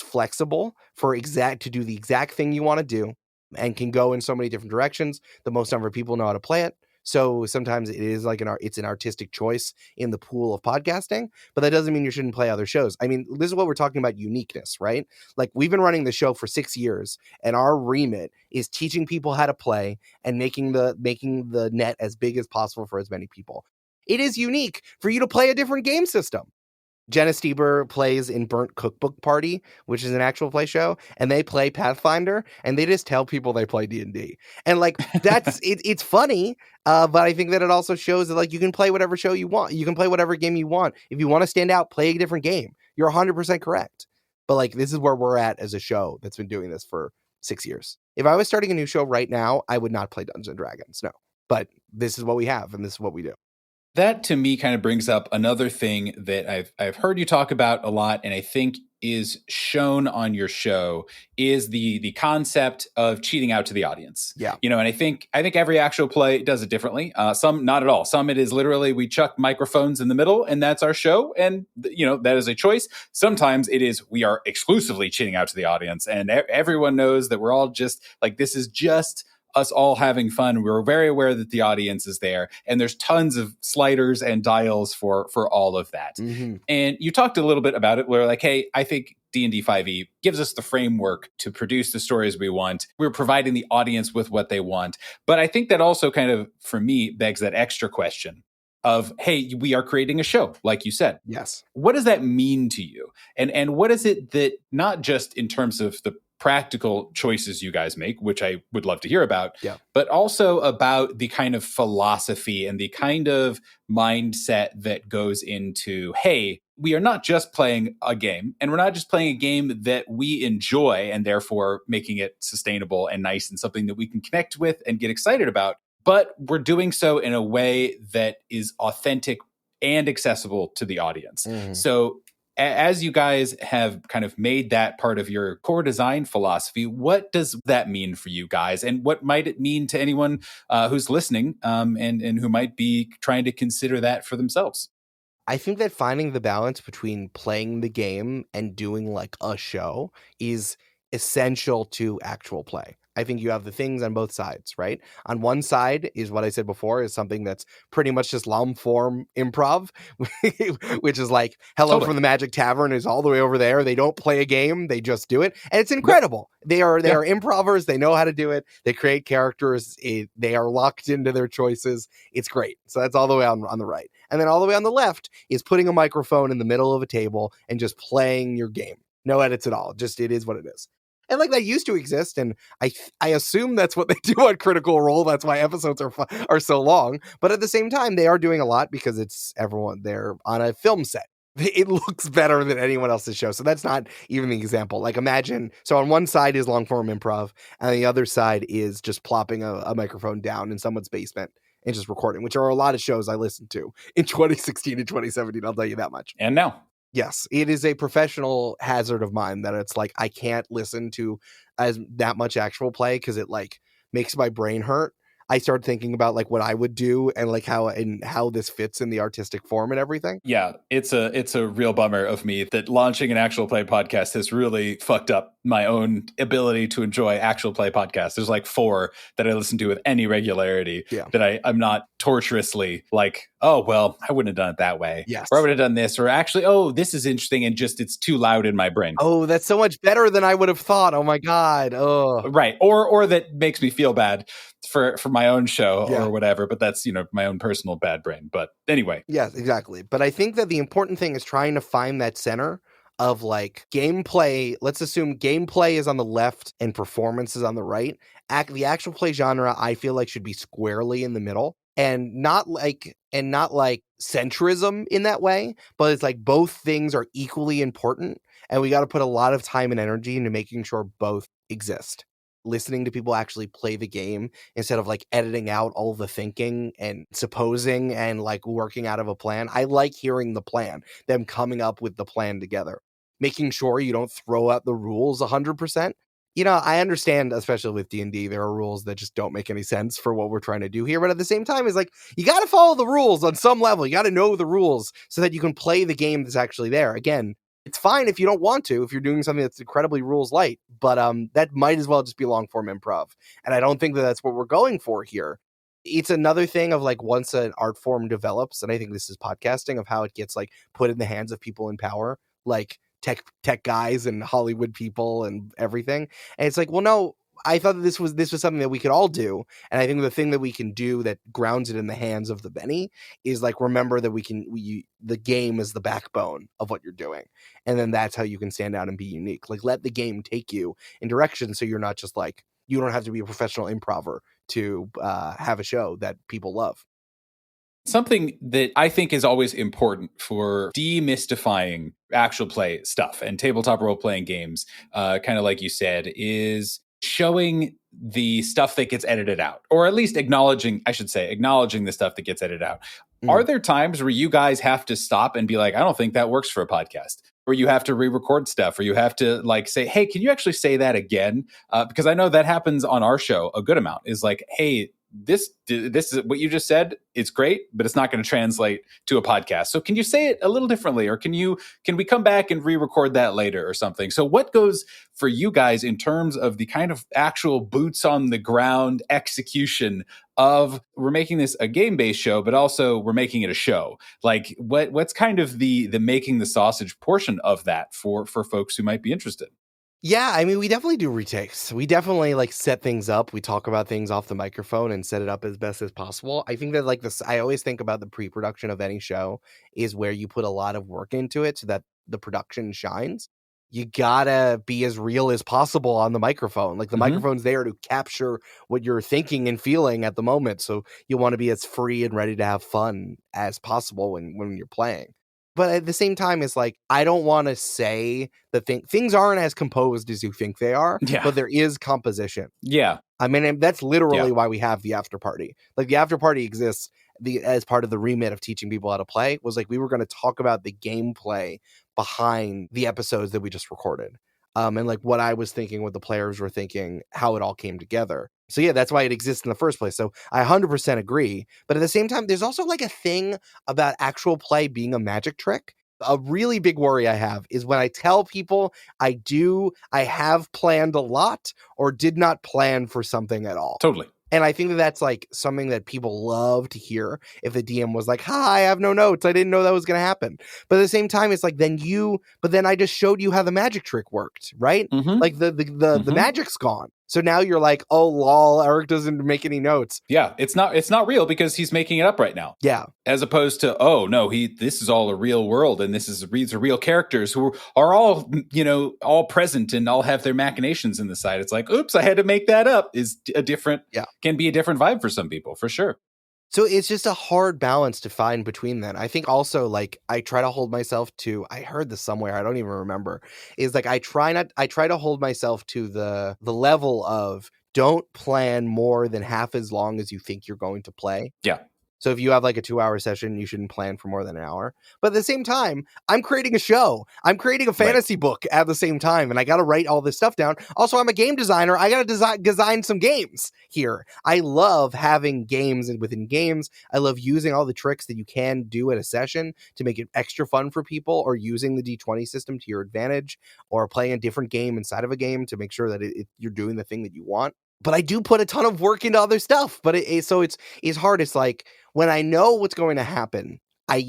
flexible to do the exact thing you want to do, and can go in so many different directions. The most number of people know how to play it. So sometimes it is like it's an artistic choice in the pool of podcasting, but that doesn't mean you shouldn't play other shows. I mean, this is what we're talking about, uniqueness, right? Like, we've been running the show for 6 years, and our remit is teaching people how to play and making the net as big as possible for as many people. It is unique for you to play a different game system. Jenna Stieber plays in Burnt Cookbook Party, which is an actual play show, and they play Pathfinder, and they just tell people they play D&D. And like, that's it's funny, but I think that it also shows that like you can play whatever show you want. You can play whatever game you want. If you want to stand out, play a different game. You're 100% correct. But like, this is where we're at as a show that's been doing this for 6 years. If I was starting a new show right now, I would not play Dungeons and Dragons. No. But this is what we have, and this is what we do. That to me kind of brings up another thing that I've heard you talk about a lot, and I think is shown on your show is the concept of cheating out to the audience. Yeah. And I think every actual play does it differently. Some not at all. Some it is literally we chuck microphones in the middle and that's our show, and that is a choice. Sometimes it is we are exclusively cheating out to the audience, and everyone knows that we're all just like, this is just us all having fun. We're very aware that the audience is there, and there's tons of sliders and dials for all of that. Mm-hmm. And you talked a little bit about it. We're like, hey, I think D&D 5e gives us the framework to produce the stories we want. We're providing the audience with what they want. But I think that also kind of, for me, begs that extra question of, hey, we are creating a show, like you said. Yes. What does that mean to you? And what is it that, not just in terms of the practical choices you guys make, which I would love to hear about, but also about the kind of philosophy and the kind of mindset that goes into, hey, we are not just playing a game, and we're not just playing a game that we enjoy and therefore making it sustainable and nice and something that we can connect with and get excited about, but we're doing so in a way that is authentic and accessible to the audience. Mm-hmm. So as you guys have kind of made that part of your core design philosophy, what does that mean for you guys? And what might it mean to anyone who's listening and who might be trying to consider that for themselves? I think that finding the balance between playing the game and doing like a show is essential to actual play. I think you have the things on both sides, right? On one side is what I said before, is something that's pretty much just long form improv, which is like Hello from the Magic Tavern is all the way over there. They don't play a game, they just do it. And it's incredible. They are improvers. They know how to do it. They create characters. They are locked into their choices. It's great. So that's all the way on the right. And then all the way on the left is putting a microphone in the middle of a table and just playing your game. No edits at all. Just it is what it is. And like, that used to exist, and I assume that's what they do on Critical Role. That's why episodes are so long. But at the same time, they are doing a lot because it's everyone. They're on a film set. It looks better than anyone else's show. So that's not even the example. Like, imagine, so on one side is long form improv, and the other side is just plopping a microphone down in someone's basement and just recording, which are a lot of shows I listened to in 2016 and 2017. I'll tell you that much. And now. Yes, it is a professional hazard of mine that it's like I can't listen to that much actual play because it like makes my brain hurt. I started thinking about like what I would do and like how this fits in the artistic form and everything. Yeah, it's a real bummer of me that launching an actual play podcast has really fucked up my own ability to enjoy actual play podcasts. There's like 4 that I listen to with any regularity that I'm not torturously like, oh, well, I wouldn't have done it that way. Yes. Or I would have done this, or actually, oh, this is interesting, and just it's too loud in my brain. Oh, that's so much better than I would have thought. Oh my God. Oh. Right. Or that makes me feel bad for my own show or whatever, but that's, my own personal bad brain. But anyway. Yes, exactly. But I think that the important thing is trying to find that center of like gameplay. Let's assume gameplay is on the left and performance is on the right. The actual play genre, I feel like, should be squarely in the middle, and not like centrism in that way, but it's like both things are equally important, and we got to put a lot of time and energy into making sure both exist. Listening to people actually play the game instead of like editing out all the thinking and supposing and like working out of a plan. I like hearing the plan, them coming up with the plan together, making sure you don't throw out the rules 100%. I understand, especially with D&D, there are rules that just don't make any sense for what we're trying to do here. But at the same time, it's like, you got to follow the rules on some level. You got to know the rules so that you can play the game that's actually there. Again, it's fine if you don't want to, if you're doing something that's incredibly rules light, but that might as well just be long form improv. And I don't think that that's what we're going for here. It's another thing of like once an art form develops, and I think this is podcasting, of how it gets like put in the hands of people in power, like tech guys and Hollywood people and everything. And it's like, well, no, I thought that this was something that we could all do. And I think the thing that we can do that grounds it in the hands of the many is like, remember that the game is the backbone of what you're doing. And then that's how you can stand out and be unique. Like, let the game take you in directions, so you're not just like, you don't have to be a professional improver to have a show that people love. Something that I think is always important for demystifying actual play stuff and tabletop role-playing games, kind of like you said, is showing the stuff that gets edited out, or at least acknowledging the stuff that gets edited out. Are there times where you guys have to stop and be like, I don't think that works for a podcast? Or you have to re-record stuff, or you have to like say, hey, can you actually say that again? Because I know that happens on our show a good amount, is like, hey, this is what you just said. It's great, but it's not going to translate to a podcast. So can you say it a little differently, or can we come back and re-record that later or something? So what goes for you guys in terms of the kind of actual boots on the ground execution of, we're making this a game-based show, but also we're making it a show? Like what's kind of the making the sausage portion of that for folks who might be interested? Yeah, I mean, we definitely do retakes. We definitely like set things up. We talk about things off the microphone and set it up as best as possible. I think that like this, I always think about the pre-production of any show is where you put a lot of work into it so that the production shines. You gotta be as real as possible on the microphone. Like the microphone's there to capture what you're thinking and feeling at the moment. So you want to be as free and ready to have fun as possible when you're playing. But at the same time, it's like, I don't want to say that things aren't as composed as you think they are, but there is composition. Yeah. I mean, that's literally why we have the after party. Like the after party exists as part of the remit of teaching people how to play, was like, we were going to talk about the gameplay behind the episodes that we just recorded. And like what I was thinking, what the players were thinking, how it all came together. So yeah, that's why it exists in the first place. So I 100% agree. But at the same time, there's also like a thing about actual play being a magic trick. A really big worry I have is when I tell people I have planned a lot or did not plan for something at all. Totally. And I think that that's like something that people love to hear. If the DM was like, hi, I have no notes, I didn't know that was going to happen. But at the same time, it's like, then I just showed you how the magic trick worked, right? Like the magic's gone. So now you're like, oh, lol, Eric doesn't make any notes. Yeah, it's not real because he's making it up right now. Yeah. As opposed to, oh, no, this is all a real world, and these are real characters who are all, all present and all have their machinations in the side. It's like, oops, I had to make that up, can be a different vibe for some people, for sure. So it's just a hard balance to find between that. I think also, like, I try to hold myself to, I heard this somewhere, I don't even remember, is like I try to hold myself to the level of, don't plan more than half as long as you think you're going to play. Yeah. So if you have like a 2-hour session, you shouldn't plan for more than an hour. But at the same time, I'm creating a show. I'm creating a fantasy book at the same time, and I got to write all this stuff down. Also, I'm a game designer. I got to design some games here. I love having games and within games. I love using all the tricks that you can do at a session to make it extra fun for people, or using the D20 system to your advantage, or playing a different game inside of a game to make sure that you're doing the thing that you want. But I do put a ton of work into other stuff. But it's hard. It's like, when I know what's going to happen,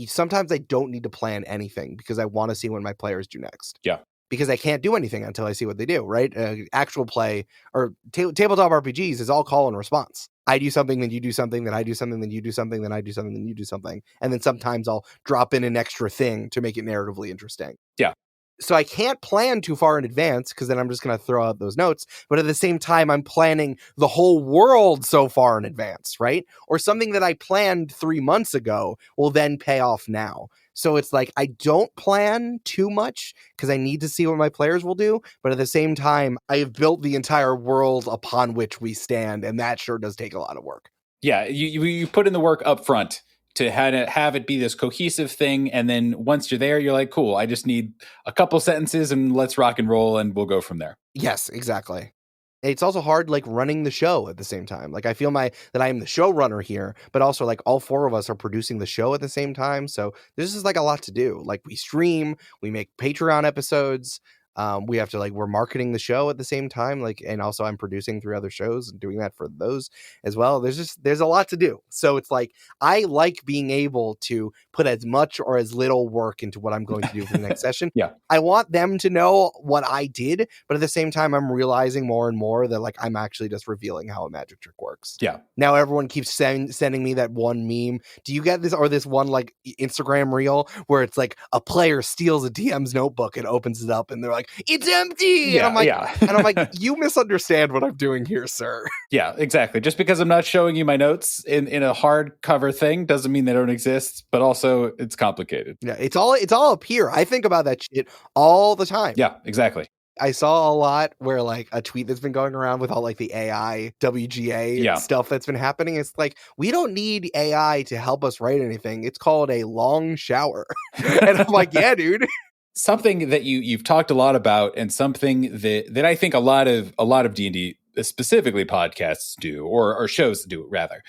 sometimes I don't need to plan anything because I want to see what my players do next. Yeah. Because I can't do anything until I see what they do, right? Actual play or tabletop RPGs is all call and response. I do something, then you do something, then I do something, then you do something, then I do something, then you do something. And then sometimes I'll drop in an extra thing to make it narratively interesting. Yeah. So I can't plan too far in advance because then I'm just going to throw out those notes. But at the same time, I'm planning the whole world so far in advance, right? Or something that I planned 3 months ago will then pay off now. So it's like, I don't plan too much because I need to see what my players will do. But at the same time, I have built the entire world upon which we stand. And that sure does take a lot of work. Yeah, you put in the work up front to have it be this cohesive thing. And then once you're there, you're like, cool, I just need a couple sentences and let's rock and roll and we'll go from there. Yes, exactly. It's also hard, like, running the show at the same time. Like, I feel that I am the showrunner here, but also, like, all 4 of us are producing the show at the same time. So this is like a lot to do. Like, we stream, we make Patreon episodes. We have to we're marketing the show at the same time, and also I'm producing 3 other shows and doing that for those as well. There's a lot to do. So it's I like being able to put as much or as little work into what I'm going to do for the next session. Yeah. I want them to know what I did, but at the same time, I'm realizing more and more that I'm actually just revealing how a magic trick works. Yeah. Now everyone keeps sending me that one meme. Do you get this, or this one Instagram reel where it's a player steals a DM's notebook and opens it up and they're like, "It's empty." Yeah, and I'm like, you misunderstand what I'm doing here, sir. Yeah, exactly. Just because I'm not showing you my notes in a hardcover thing doesn't mean they don't exist, but also it's complicated. Yeah, it's all up here. I think about that shit all the time. Yeah, exactly. I saw a lot where a tweet that's been going around with all the AI WGA stuff that's been happening. It's we don't need AI to help us write anything. It's called a long shower. And I'm like, yeah, dude. Something that you've talked a lot about, and something that I think a lot of D&D, specifically podcasts do, or shows do rather,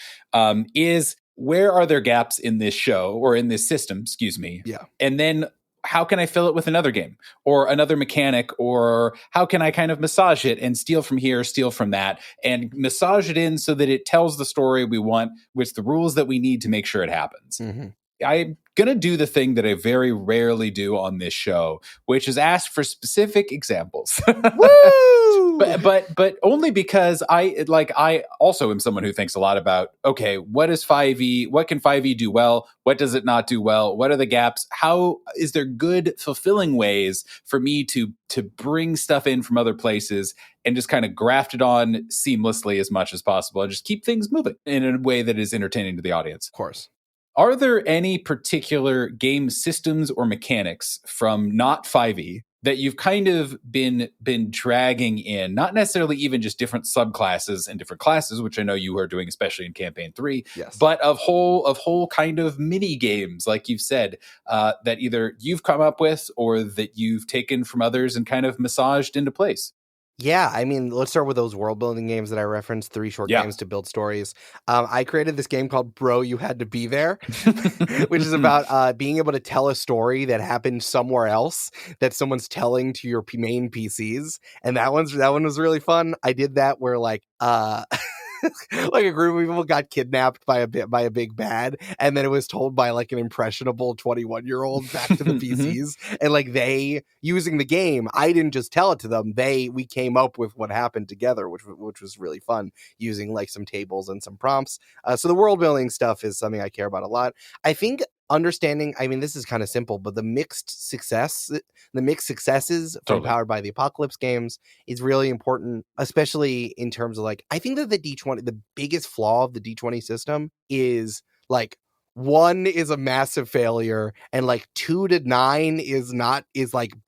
is where are there gaps in this show or in this system, excuse me? Yeah. And then how can I fill it with another game or another mechanic, or how can I kind of massage it and steal from here, steal from that, and massage it in so that it tells the story we want with the rules that we need to make sure it happens. Mm-hmm. I'm going to do the thing that I very rarely do on this show, which is ask for specific examples. Woo! but only because I also am someone who thinks a lot about, okay, what is 5e? What can 5e do well? What does it not do well? What are the gaps? How is there good, fulfilling ways for me to bring stuff in from other places and just kind of graft it on seamlessly as much as possible and just keep things moving in a way that is entertaining to the audience? Of course. Are there any particular game systems or mechanics from not 5e that you've kind of been dragging in, not necessarily even just different subclasses and different classes, which I know you are doing, especially in campaign 3, yes, but of whole kind of mini games, like you've said, that either you've come up with or that you've taken from others and kind of massaged into place? Yeah, I mean, let's start with those world building games that I referenced, 3 short games to build stories. I created this game called Bro, You Had to Be There, which is about being able to tell a story that happened somewhere else that someone's telling to your main PCs. And that one was really fun. I did that where a group of people got kidnapped by a big bad, and then it was told by an impressionable 21-year-old back to the PCs, and they using the game, I didn't just tell it to them, we came up with what happened together, which was really fun, using some tables and some prompts. So the world building stuff is something I care about a lot. I think understanding, I mean, this is kind of simple, but the mixed successes from Powered by the Apocalypse games is really important, especially in terms of I think that the D20, the biggest flaw of the D20 system is 1 is a massive failure, and 2 to 9 is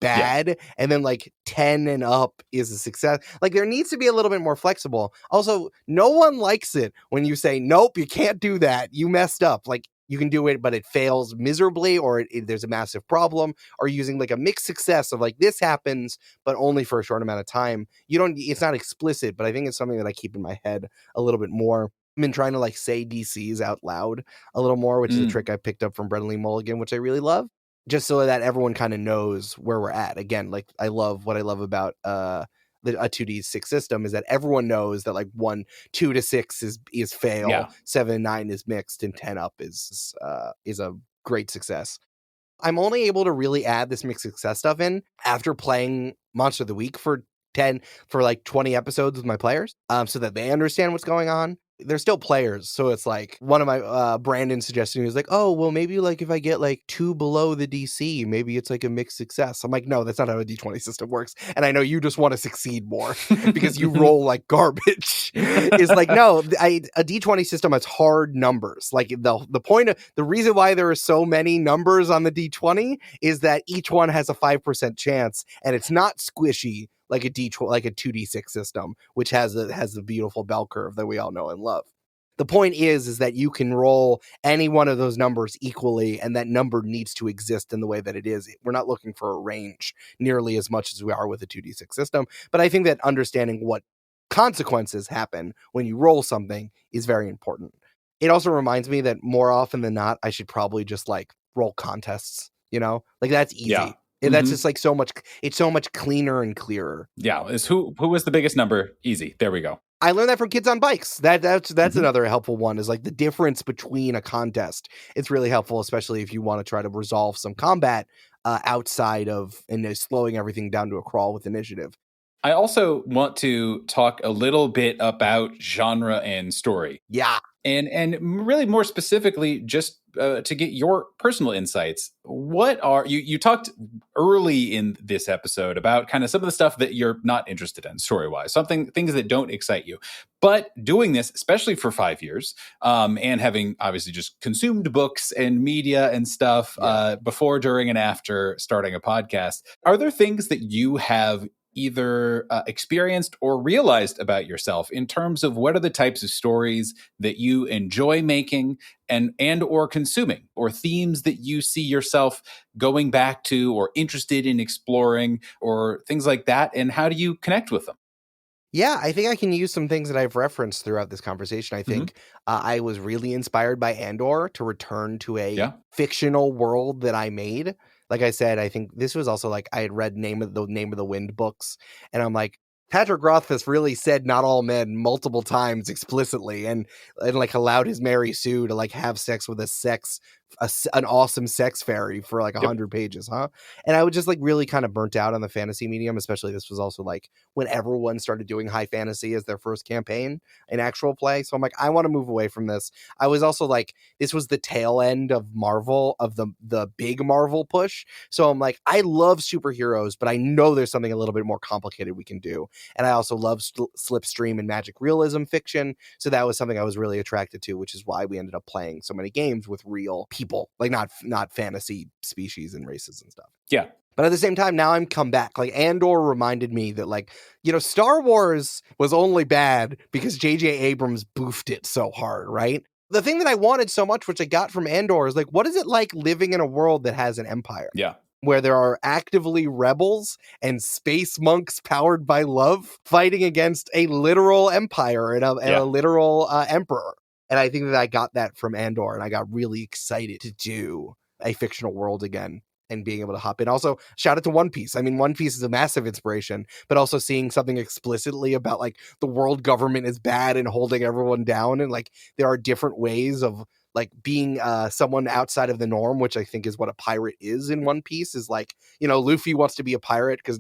bad, and then 10 and up is a success. There needs to be a little bit more flexible. Also, no one likes it when you say, nope, you can't do that, you messed up. You can do it, but it fails miserably, or there's a massive problem, or using a mixed success of this happens, but only for a short amount of time. It's not explicit, but I think it's something that I keep in my head a little bit more. I've been trying to say DCs out loud a little more, which is a trick I picked up from Brendan Lee Mulligan, which I really love, just so that everyone kind of knows where we're at. Again, what I love about a 2d6 system is that everyone knows that 2 to 6 is fail, 7 and 9 is mixed, and 10 up is a great success. I'm only able to really add this mixed success stuff in after playing Monster of the Week for 20 episodes with my players, so that they understand what's going on. They're still players, so it's one of my Brandon suggested, he was oh, well, maybe if I get 2 below the DC, maybe it's a mixed success. I'm no, that's not how a D20 system works, and I know you just want to succeed more because you roll like garbage. Is no, a D20 system has hard numbers. The point of the reason why there are so many numbers on the D20 is that each one has a 5% chance, and it's not squishy like a 2d6 system, which has the beautiful bell curve that we all know and love. The point is that you can roll any one of those numbers equally, and that number needs to exist in the way that it is. We're not looking for a range nearly as much as we are with a 2d6 system, but I think that understanding what consequences happen when you roll something is very important. It also reminds me that more often than not, I should probably just roll contests, that's easy. Yeah. And that's just like so much, it's so much cleaner and clearer. Yeah, is who was the biggest number? Easy. There we go. I learned that from Kids on Bikes. That's another helpful one, is like the difference between a contest. It's really helpful, especially if you want to try to resolve some combat outside of and slowing everything down to a crawl with initiative. I also want to talk a little bit about genre and story. Yeah. And really more specifically, just to get your personal insights, what are you talked early in this episode about kind of some of the stuff that you're not interested in story-wise, things that don't excite you. But doing this, especially for 5 years, and having obviously just consumed books and media and stuff before, during, and after starting a podcast, are there things that you have either experienced or realized about yourself in terms of what are the types of stories that you enjoy making and or consuming, or themes that you see yourself going back to or interested in exploring, or things like that, and how do you connect with them? Yeah, I think I can use some things that I've referenced throughout this conversation. I think I was really inspired by Andor to return to a fictional world that I made. Like I said, I think this was also like I had read Name of the Wind books, and I'm like, Patrick Rothfuss really said "not all men" multiple times explicitly, and like allowed his Mary Sue to like have sex with an awesome sex fairy for like 100 pages, huh? And I was just like really kind of burnt out on the fantasy medium, especially this was also like when everyone started doing high fantasy as their first campaign in actual play. So I'm like, I want to move away from this. I was also like, this was the tail end of Marvel, of the big Marvel push. So I'm like, I love superheroes, but I know there's something a little bit more complicated we can do. And I also love slipstream and magic realism fiction. So that was something I was really attracted to, which is why we ended up playing so many games with real people, like not fantasy species and races and stuff. Yeah. But at the same time, now I'm come back. Like Andor reminded me that, like, you know, Star Wars was only bad because J.J. Abrams boofed it so hard, right? The thing that I wanted so much, which I got from Andor, is like, what is it like living in a world that has an empire? Yeah. Where there are actively rebels and space monks powered by love fighting against a literal empire and a literal emperor. And I think that I got that from Andor, and I got really excited to do a fictional world again and being able to hop in. Also, shout out to One Piece. I mean, One Piece is a massive inspiration, but also seeing something explicitly about like the world government is bad and holding everyone down. And like, there are different ways of like being someone outside of the norm, which I think is what a pirate is in One Piece. Is like, you know, Luffy wants to be a pirate because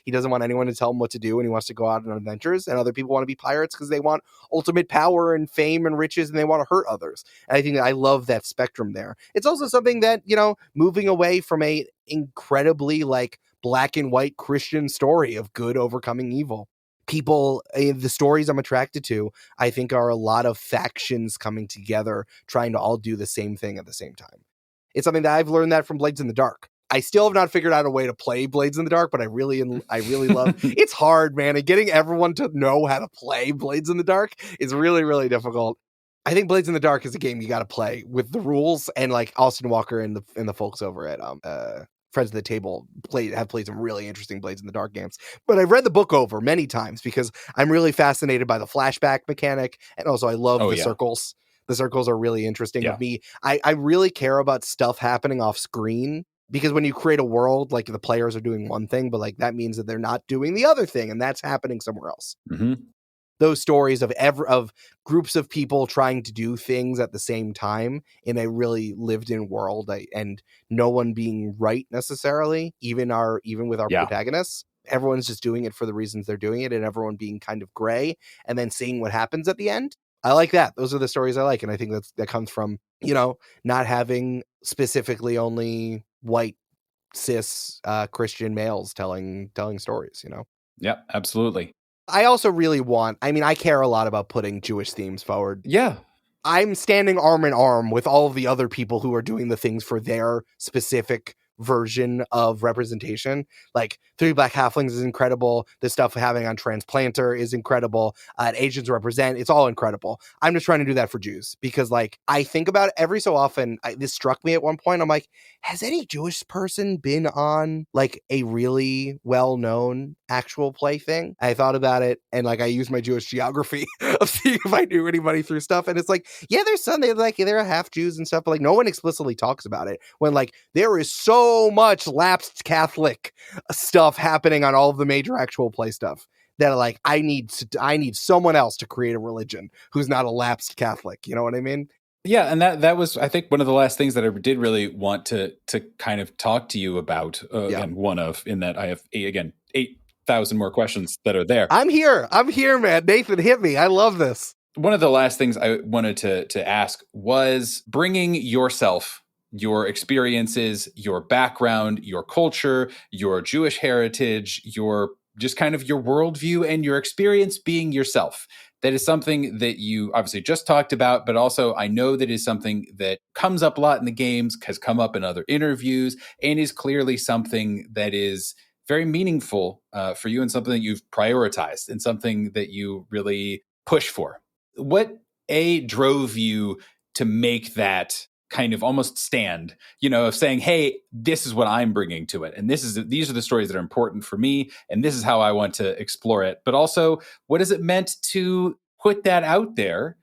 he doesn't want anyone to tell him what to do, and he wants to go out on adventures, and other people want to be pirates because they want ultimate power and fame and riches, and they want to hurt others. And I think that I love that spectrum there. It's also something that, you know, moving away from a incredibly like black and white Christian story of good overcoming evil. People, the stories I'm attracted to, I think are a lot of factions coming together, trying to all do the same thing at the same time. It's something that I've learned that from Blades in the Dark. I still have not figured out a way to play Blades in the Dark, but I really love. It's hard, man, and getting everyone to know how to play Blades in the Dark is really, really difficult. I think Blades in the Dark is a game you got to play with the rules, and like Austin Walker and the folks over at Friends of the Table have played some really interesting Blades in the Dark games. But I've read the book over many times because I'm really fascinated by the flashback mechanic, and also I love the circles. The circles are really interesting with me. I really care about stuff happening off screen, because when you create a world, like the players are doing one thing, but like that means that they're not doing the other thing, and that's happening somewhere else. Mm-hmm. Those stories of groups of people trying to do things at the same time in a really lived-in world, and no one being right necessarily, even with our protagonists. Everyone's just doing it for the reasons they're doing it, and everyone being kind of gray, and then seeing what happens at the end. I like that. Those are the stories I like, and I think that comes from, you know, not having specifically only white cis Christian males telling stories. You know. Yeah, absolutely. I also really I care a lot about putting Jewish themes forward. Yeah. I'm standing arm in arm with all of the other people who are doing the things for their specific version of representation. Like Three Black Halflings is incredible. The stuff having on Transplanter is incredible. Asians Represent, it's all incredible. I'm just trying to do that for Jews because, like, I think about it every so often. This struck me at one point. I'm like, has any Jewish person been on like a really well-known actual play thing? I thought about it, and like I used my Jewish geography of seeing if I knew anybody through stuff, and it's like, yeah, there's some, they're half Jews and stuff, but like no one explicitly talks about it, when like there is so so much lapsed Catholic stuff happening on all of the major actual play stuff that like I need someone else to create a religion who's not a lapsed Catholic. You know what I mean? Yeah, and that was, I think, one of the last things that I did really want to kind of talk to you about. Again, one of, in that I have 8,000 more questions that are there. I'm here, man. Nathan, hit me. I love this. One of the last things I wanted to ask was bringing yourself, your experiences, your background, your culture, your Jewish heritage, your just kind of your worldview and your experience being yourself. That is something that you obviously just talked about, but also I know that is something that comes up a lot in the games, has come up in other interviews, and is clearly something that is very meaningful for you and something that you've prioritized and something that you really push for. What drove you to make that kind of almost stand, of saying, hey, this is what I'm bringing to it. And these are the stories that are important for me. And this is how I want to explore it. But also, what has it meant to put that out there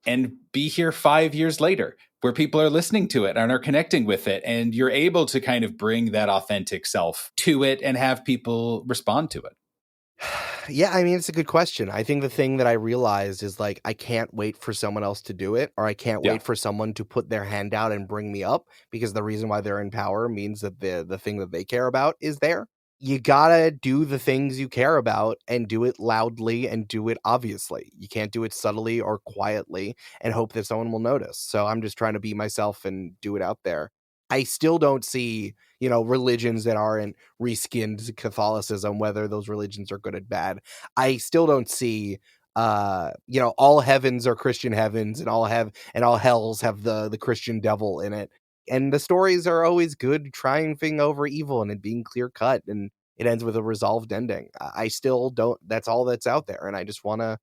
and be here 5 years later where people are listening to it and are connecting with it? And you're able to kind of bring that authentic self to it and have people respond to it. Yeah, I mean, it's a good question. I think the thing that I realized is like, I can't wait for someone else to do it, or I can't wait for someone to put their hand out and bring me up, because the reason why they're in power means that the thing that they care about is there. You gotta do the things you care about and do it loudly and do it obviously. You can't do it subtly or quietly and hope that someone will notice. So I'm just trying to be myself and do it out there. I still don't see, religions that aren't reskinned Catholicism, whether those religions are good or bad. I still don't see, all heavens are Christian heavens and all hells have the Christian devil in it. And the stories are always good, triumphing over evil and it being clear cut, and it ends with a resolved ending. I still don't. That's all that's out there, and I just wanna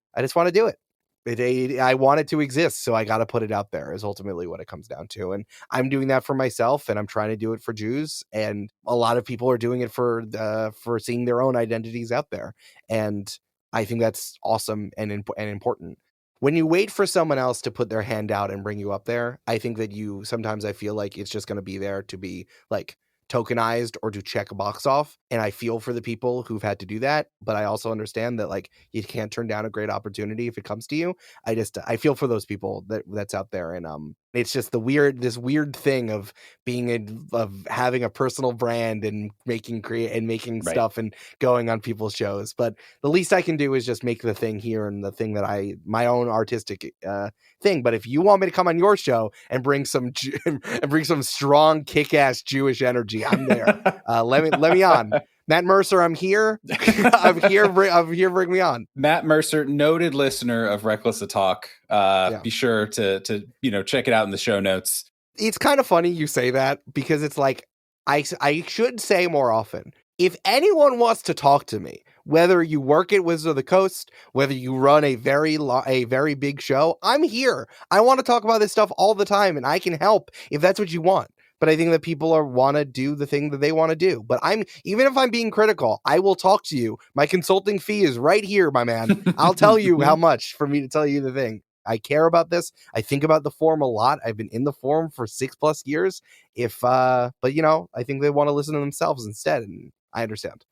do it. I want it to exist, so I got to put it out there is ultimately what it comes down to. And I'm doing that for myself, and I'm trying to do it for Jews, and a lot of people are doing it for seeing their own identities out there. And I think that's awesome and important. When you wait for someone else to put their hand out and bring you up there, I think that sometimes I feel like it's just going to be there to be like tokenized or to check a box off. And I feel for the people who've had to do that, but I also understand that like you can't turn down a great opportunity if it comes to you. I feel for those people that's out there. And it's just this weird thing of of having a personal brand and making stuff and going on people's shows. But the least I can do is just make the thing here and the thing that my own artistic thing. But if you want me to come on your show and bring some strong kick-ass Jewish energy, I'm there. Let me on. Matt Mercer, I'm here. I'm here. Bring me on. Matt Mercer, noted listener of Reckless to Talk. Be sure to check it out in the show notes. It's kind of funny you say that, because it's like I should say more often. If anyone wants to talk to me, whether you work at Wizards of the Coast, whether you run a very big show, I'm here. I want to talk about this stuff all the time, and I can help if that's what you want. But I think that people want to do the thing that they want to do. But even if I'm being critical, I will talk to you. My consulting fee is right here, my man. I'll tell you how much for me to tell you the thing. I care about this. I think about the forum a lot. I've been in the forum for 6+ years. But I think they want to listen to themselves instead. And I understand.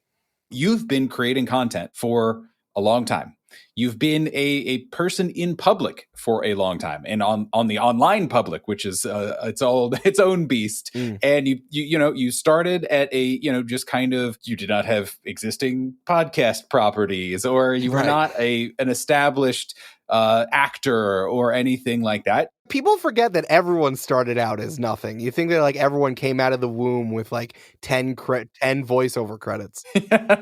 You've been creating content for a long time. You've been a person in public for a long time, and on the online public, which is its own beast. And you started at just kind of, you did not have existing podcast properties, or you were not an established actor or anything like that. People forget that everyone started out as nothing. You think that like everyone came out of the womb with like 10 voiceover credits.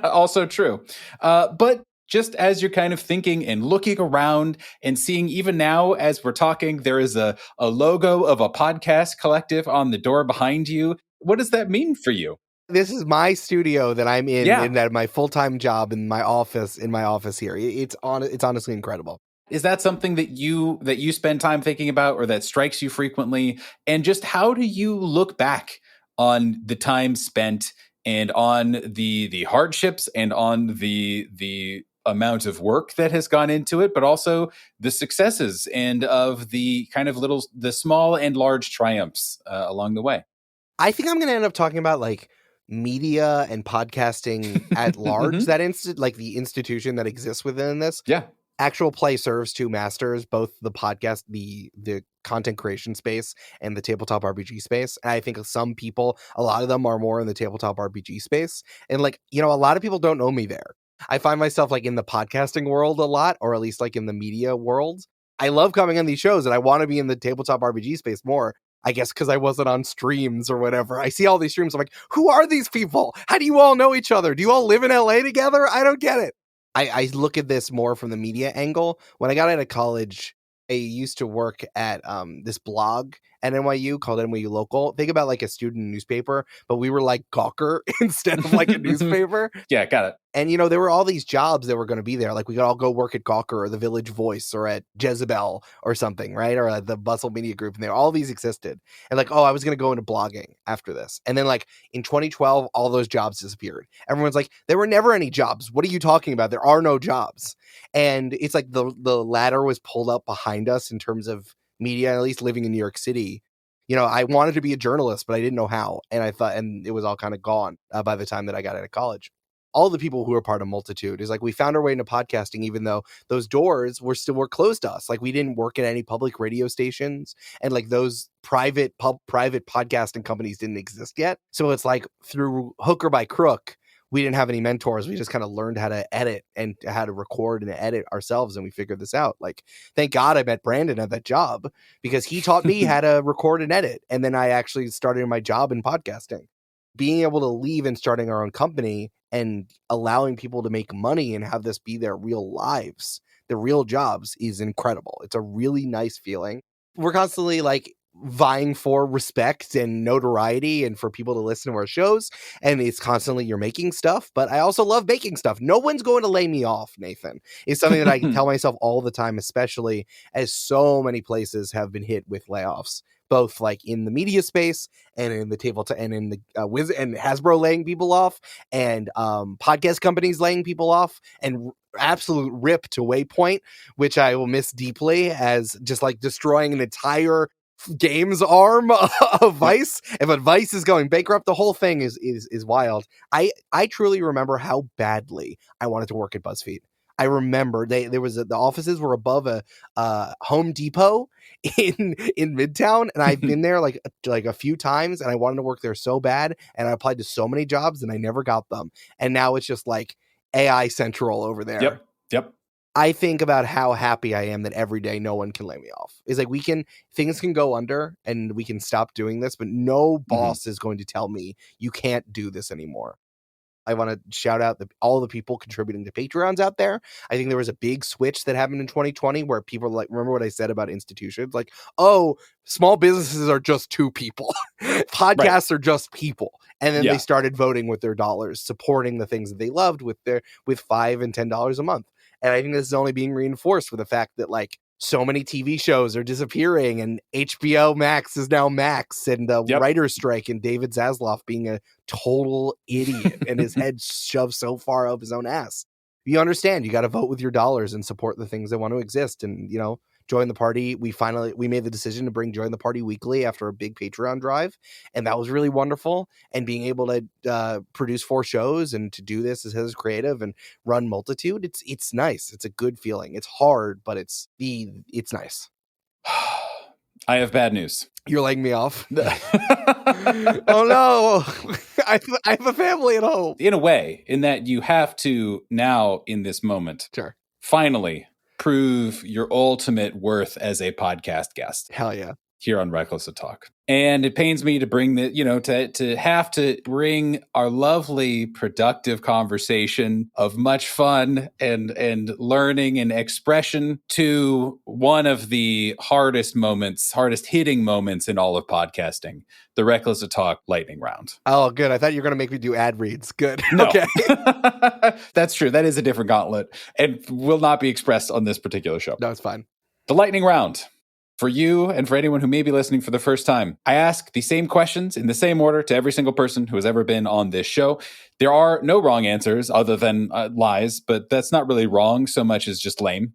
Also true. But just as you're kind of thinking and looking around and seeing, even now as we're talking, there is a logo of a podcast collective on the door behind you. What does that mean for you? This is my studio that I'm in that my full-time job in my office here. It's honestly incredible. Is that something that you spend time thinking about, or that strikes you frequently? And just how do you look back on the time spent and on the hardships and on the amount of work that has gone into it, but also the successes and of the kind of the small and large triumphs along the way? I think I'm going to end up talking about like media and podcasting at large. That like the institution that exists within this. Yeah. Actual Play serves two masters, both the podcast, the content creation space and the tabletop RPG space. And I think some people, a lot of them are more in the tabletop RPG space. And like, you know, a lot of people don't know me there. I find myself like in the podcasting world a lot, or at least like in the media world. I love coming on these shows and I want to be in the tabletop RPG space more. I guess because I wasn't on streams or whatever. I see all these streams. I'm like, who are these people? How do you all know each other? Do you all live in LA together? I don't get it. I look at this more from the media angle. When I got out of college, I used to work at this blog at NYU called NYU Local. Think about like a student newspaper, but we were like Gawker instead of like a newspaper. Yeah, got it. And, you know, there were all these jobs that were going to be there. Like we could all go work at Gawker or the Village Voice or at Jezebel or something, right? Or at the Bustle Media Group. And all these existed. And like, oh, I was going to go into blogging after this. And then like in 2012, all those jobs disappeared. Everyone's like, there were never any jobs. What are you talking about? There are no jobs. And it's like the ladder was pulled up behind us in terms of media, at least living in New York City. You know, I wanted to be a journalist, but I didn't know how. And I thought, and it was all kind of gone by the time that I got out of college. All the people who are part of Multitude is like, we found our way into podcasting, even though those doors were closed to us. Like we didn't work at any public radio stations, and like those private podcasting companies didn't exist yet. So it's like through hook or by crook, we didn't have any mentors. We just kind of learned how to edit and how to record and edit ourselves. And we figured this out. Like, thank God I met Brandon at that job because he taught me how to record and edit. And then I actually started my job in podcasting. Being able to leave and starting our own company and allowing people to make money and have this be their real lives, their real jobs, is incredible. It's a really nice feeling. We're constantly like vying for respect and notoriety and for people to listen to our shows. And it's constantly you're making stuff, but I also love making stuff. No one's going to lay me off, Nathan. It's something that I can tell myself all the time, especially as so many places have been hit with layoffs. Both like in the media space and in the tabletop and in the and Hasbro laying people off and podcast companies laying people off and absolute rip to Waypoint, which I will miss deeply as just like destroying an entire games arm of Vice. But Vice is going bankrupt. The whole thing is wild. I truly remember how badly I wanted to work at BuzzFeed. I remember the offices were above a Home Depot in Midtown, and I've been there like a few times, and I wanted to work there so bad, and I applied to so many jobs, and I never got them. And now it's just like AI Central over there. Yep. I think about how happy I am that every day no one can lay me off. It's like things can go under, and we can stop doing this, but no boss is going to tell me you can't do this anymore. I want to shout out all the people contributing to Patreons out there. I think there was a big switch that happened in 2020 where people like, remember what I said about institutions? Like, oh, small businesses are just two people. Podcasts are just people. And then they started voting with their dollars, supporting the things that they loved with $5 and $10 a month. And I think this is only being reinforced with the fact that like so many TV shows are disappearing and HBO Max is now Max and the writer's strike and David Zaslav being a total idiot and his head shoved so far up his own ass. You understand, you got to vote with your dollars and support the things that want to exist. And, you know, join the party. We made the decision to bring Join the Party weekly after a big Patreon drive. And that was really wonderful. And being able to produce 4 shows and to do this as creative and run Multitude, it's nice. It's a good feeling. It's hard, but it's nice. I have bad news. You're laying me off. Oh no. I have a family at home. In a way, in that you have to now in this moment, finally prove your ultimate worth as a podcast guest. Hell yeah. Here on Reckless to Talk. And it pains me to bring to have to bring our lovely, productive conversation of much fun and learning and expression to one of the hardest hitting moments in all of podcasting, the Reckless to Talk lightning round. Oh, good. I thought you were going to make me do ad reads. Good. No. Okay. That's true. That is a different gauntlet and will not be expressed on this particular show. No, it's fine. The lightning round. For you and for anyone who may be listening for the first time, I ask the same questions in the same order to every single person who has ever been on this show. There are no wrong answers other than lies, but that's not really wrong so much as just lame.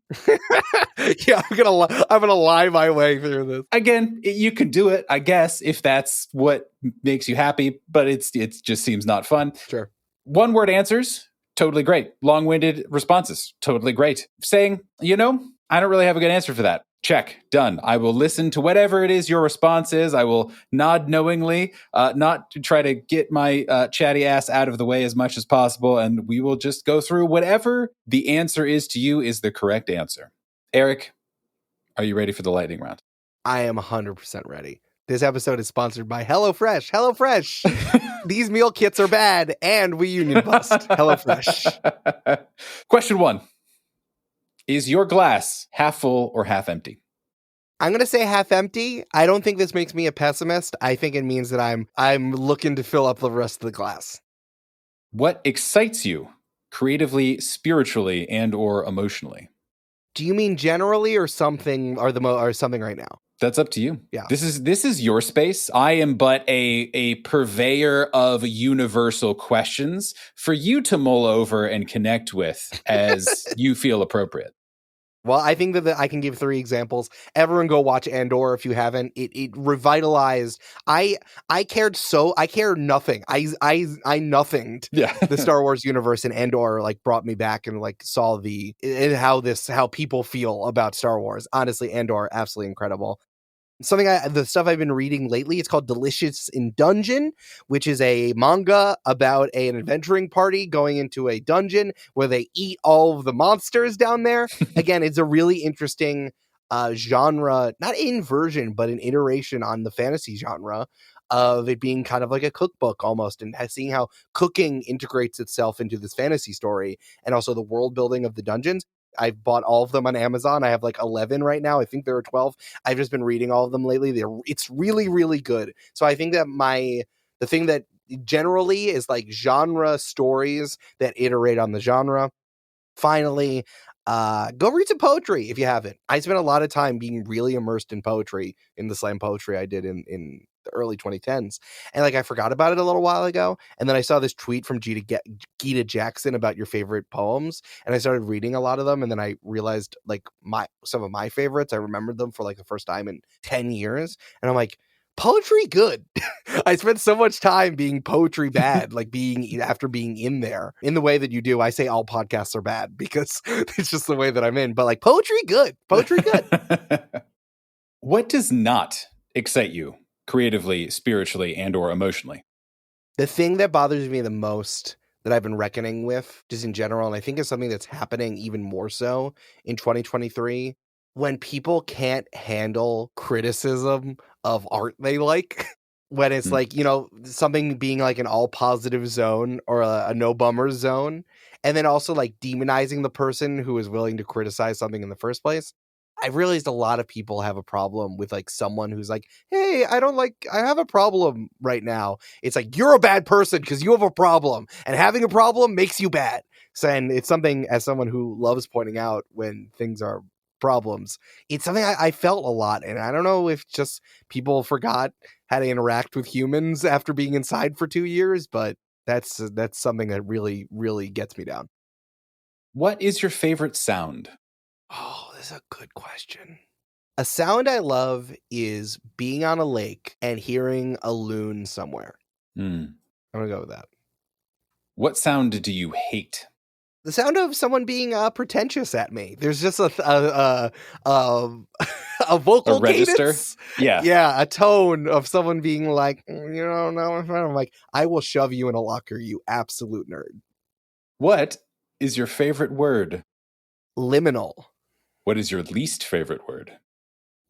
Yeah, I'm gonna lie my way through this. Again, you can do it, I guess, if that's what makes you happy, but it just seems not fun. Sure. One word answers, totally great. Long-winded responses, totally great. Saying, I don't really have a good answer for that. Check, done. I will listen to whatever it is your response is. I will nod knowingly, not to try to get my chatty ass out of the way as much as possible, and we will just go through whatever the answer is to you is the correct answer. Eric, are you ready for the lightning round? I am 100% ready. This episode is sponsored by HelloFresh. HelloFresh. These meal kits are bad, and we union bust. HelloFresh. Question 1. Is your glass half full or half empty? I'm going to say half empty. I don't think this makes me a pessimist. I think it means that I'm looking to fill up the rest of the glass. What excites you creatively, spiritually, and or emotionally? Do you mean generally or something or something right now? That's up to you. Yeah. This is your space. I am but a purveyor of universal questions for you to mull over and connect with as you feel appropriate. Well, I think that I can give 3 examples. Everyone go watch Andor if you haven't. It revitalized. I cared nothing. I nothinged the Star Wars universe, and Andor brought me back and saw how people feel about Star Wars. Honestly, Andor, absolutely incredible. The stuff I've been reading lately, it's called Delicious in Dungeon, which is a manga about an adventuring party going into a dungeon where they eat all of the monsters down there. Again, it's a really interesting genre, not inversion, but an iteration on the fantasy genre of it being kind of like a cookbook almost, and seeing how cooking integrates itself into this fantasy story and also the world building of the dungeons. I've bought all of them on Amazon. I have 11 right now. I think there are 12. I've just been reading all of them lately. It's really, really good. So I think that the thing that generally is genre stories that iterate on the genre. Finally, go read some poetry if you haven't. I spent a lot of time being really immersed in poetry in the slam poetry I did in the early 2010s. And I forgot about it a little while ago. And then I saw this tweet from Gita Jackson about your favorite poems. And I started reading a lot of them. And then I realized some of my favorites, I remembered them for the first time in 10 years. And I'm like, poetry good. I spent so much time being poetry bad, after being in there in the way that you do. I say all podcasts are bad because it's just the way that I'm in, but poetry good. What does not excite you creatively, spiritually, and or emotionally? The thing that bothers me the most that I've been reckoning with just in general, and I think is something that's happening even more so in 2023, when people can't handle criticism of art they like, when it's something being an all positive zone or a no bummer zone, and then also demonizing the person who is willing to criticize something in the first place. I've realized a lot of people have a problem with someone who's hey, I have a problem right now. It's you're a bad person because you have a problem, and having a problem makes you bad. So, and it's something, as someone who loves pointing out when things are problems, it's something I felt a lot. And I don't know if just people forgot how to interact with humans after being inside for 2 years, but that's something that really, really gets me down. What is your favorite sound? Oh, this is a good question. A sound I love is being on a lake and hearing a loon somewhere. I'm going to go with that. What sound do you hate? The sound of someone being pretentious at me. There's just a vocal register cadence. Yeah, a tone of someone being no. I'm I will shove you in a locker, you absolute nerd. What is your favorite word? Liminal. What is your least favorite word?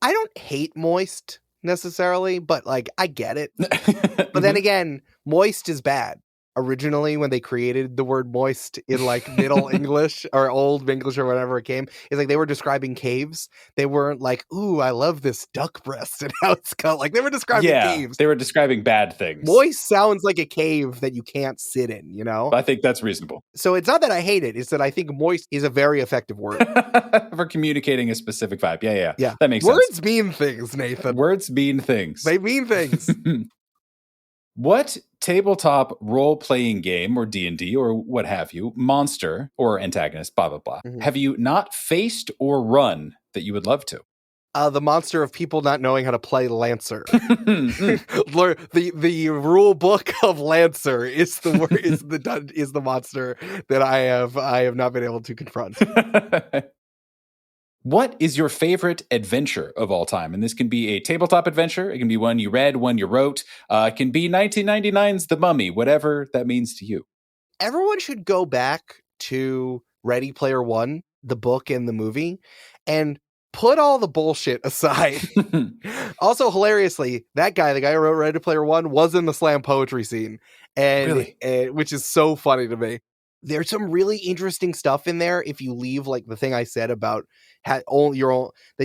I don't hate moist necessarily, but I get it. But then again, moist is bad. originally when they created the word moist in like Middle English or Old English or whatever it came. It's like they were describing caves. They weren't like, ooh, I love this duck breast and how it's cut. Like they were describing caves. They were describing bad things. Moist sounds like a cave that you can't sit in, you know? I think that's reasonable. So it's not that I hate it. It's that I think moist is a very effective word. For communicating a specific vibe. Yeah. That makes Words sense. Words mean things, Nathan. Words mean things. They mean things. What tabletop role-playing game or D&D or what have you, monster or antagonist, blah, blah, blah, have you not faced or run that you would love to? The monster of people not knowing how to play Lancer. The rule book of Lancer is the monster that I have not been able to confront. What is your favorite adventure of all time? And this can be a tabletop adventure. It can be one you read, one you wrote. It can be 1999's The Mummy, whatever that means to you. Everyone should go back to Ready Player One, the book and the movie, and put all the bullshit aside. Also, hilariously, that guy, the guy who wrote Ready Player One, was in the slam poetry scene, and which is so funny to me. There's some really interesting stuff in there. If you leave like the thing I said about that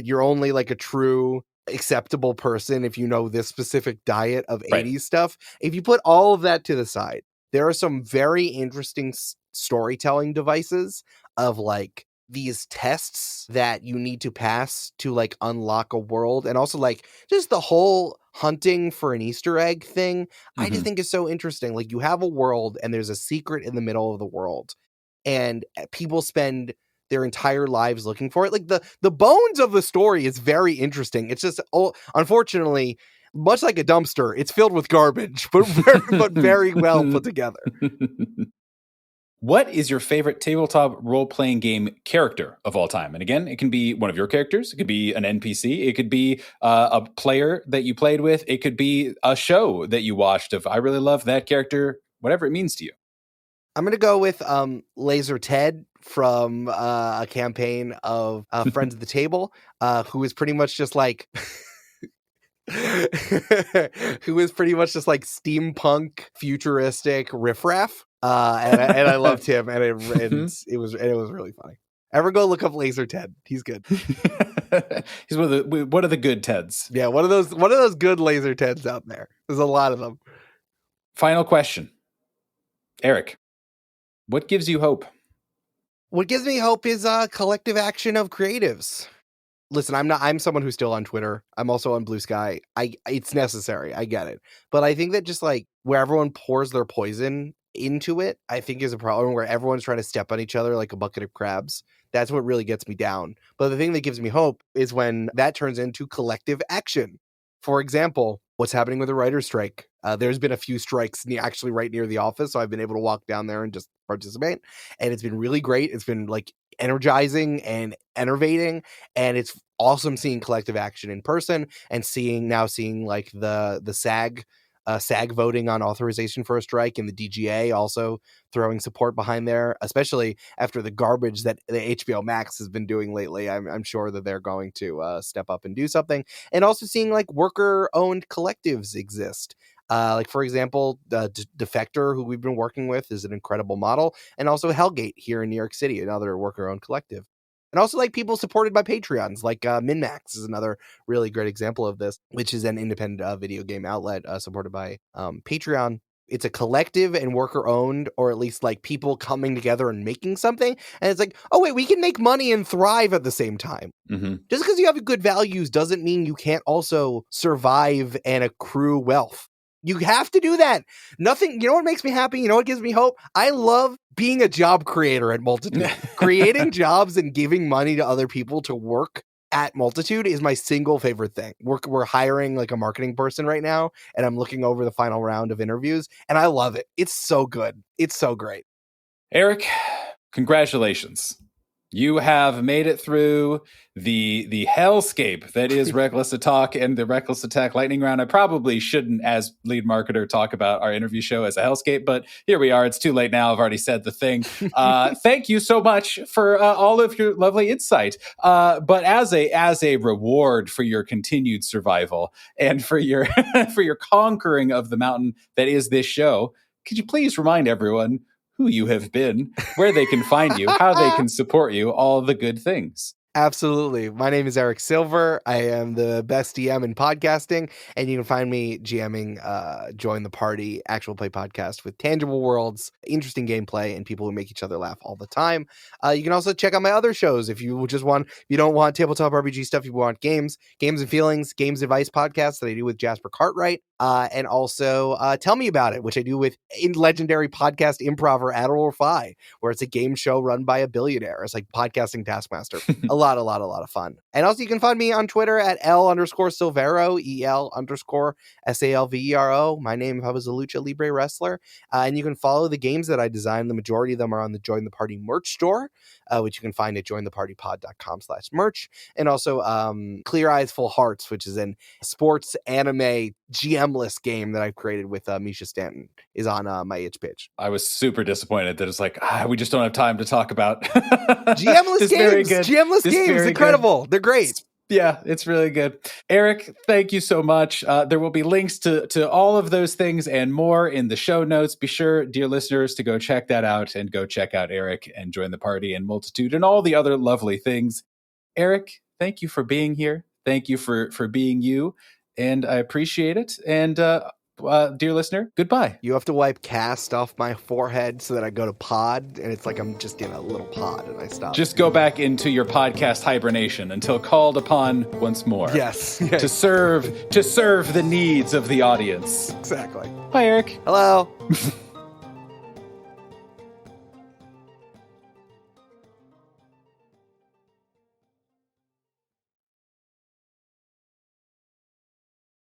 you're only like a true acceptable person if you know this specific diet of 80s stuff. If you put all of that to the side, there are some very interesting storytelling devices of like these tests that you need to pass to like unlock a world, and also like just the whole hunting for an Easter egg thing. I just think is so interesting. Like you have a world and there's a secret in the middle of the world, and people spend their entire lives looking for it. Like the bones of the story is very interesting. It's just, unfortunately, much like a dumpster, it's filled with garbage, but very well put together. What is your favorite tabletop role-playing game character of all time? And again, it can be one of your characters. It could be an NPC. It could be a player that you played with. It could be a show that you watched of, I really love that character, whatever it means to you. I'm going to go with Laser Ted from a campaign of Friends at the Table, who is pretty much just like... who is pretty much just like steampunk, futuristic riffraff. And I loved him, and it was really funny. Ever go look up Laser Ted? He's good. He's one of the good Teds. Yeah, one of those good Laser Teds out there. There's a lot of them. Final question, Eric. What gives you hope? What gives me hope is collective action of creatives. Listen, I'm someone who's still on Twitter. I'm also on Blue Sky. It's necessary. I get it. But I think that just like where everyone pours their poison into it, I think is a problem, where everyone's trying to step on each other like a bucket of crabs. That's what really gets me down. But the thing that gives me hope is when that turns into collective action. For example, what's happening with the writer's strike? There's been a few strikes actually right near the office, so I've been able to walk down there and just participate. And it's been really great. It's been like energizing and enervating, and it's awesome seeing collective action in person and seeing like the SAG voting on authorization for a strike, and the DGA also throwing support behind there, especially after the garbage that the HBO Max has been doing lately. I'm sure that they're going to step up and do something. And also seeing like worker-owned collectives exist. Like, for example, Defector, who we've been working with, is an incredible model. And also Hellgate here in New York City, another worker-owned collective. And also like people supported by Patreons, like MinMax is another really great example of this, which is an independent video game outlet supported by Patreon. It's a collective and worker owned, or at least like people coming together and making something. And it's like, oh wait, we can make money and thrive at the same time. Just because you have good values doesn't mean you can't also survive and accrue wealth. You have to do that. Nothing, you know what makes me happy? You know what gives me hope? I love being a job creator at Multitude. Creating jobs and giving money to other people to work at Multitude is my single favorite thing. We're hiring like a marketing person right now, and I'm looking over the final round of interviews, and I love it. It's so good. It's so great. Eric, congratulations. You have made it through the hellscape that is Reckless Attack and the Reckless Attack Lightning Round. I probably shouldn't, as lead marketer, talk about our interview show as a hellscape, but here we are. It's too late now. I've already said the thing. Thank you so much for all of your lovely insight. But as a reward for your continued survival and for your for your conquering of the mountain that is this show, could you please remind everyone who you have been, where they can find you, how they can support you, all the good things? Absolutely. My name is Eric Silver. I am the best DM in podcasting, and you can find me GMing Join the Party actual play podcast with tangible worlds, interesting gameplay, and people who make each other laugh all the time. You can also check out my other shows if you don't want tabletop RPG stuff, you want games and feelings, games advice podcast that I do with Jasper Cartwright, and also Tell Me About It, which I do with legendary podcast improver Admiral Fi, where it's a game show run by a billionaire. It's like podcasting taskmaster. A lot of fun. And also you can find me on Twitter at L_Silvero, EL_SALVERO. My name, if I was a Lucha Libre wrestler. And you can follow the games that I designed. The majority of them are on the Join the Party merch store, which you can find at jointhepartypod.com/merch. And also Clear Eyes, Full Hearts, which is an sports anime GM-less game that I've created with Misha Stanton, is on my itch page. I was super disappointed that it's like, we just don't have time to talk about GM-less games. GM-less games. Incredible. Good. They're great. Yeah, it's really good. Eric, thank you so much. There will be links to all of those things and more in the show notes. Be sure, dear listeners, to go check that out and go check out Eric and Join the Party and Multitude and all the other lovely things. Eric, thank you for being here. Thank you for being you. And I appreciate it. And dear listener, goodbye. You have to wipe cast off my forehead so that I go to pod, and it's like I'm just in a little pod and I stop. Just go back into your podcast hibernation until called upon once more. Yes. To serve the needs of the audience. Exactly. Hi, Eric. Hello.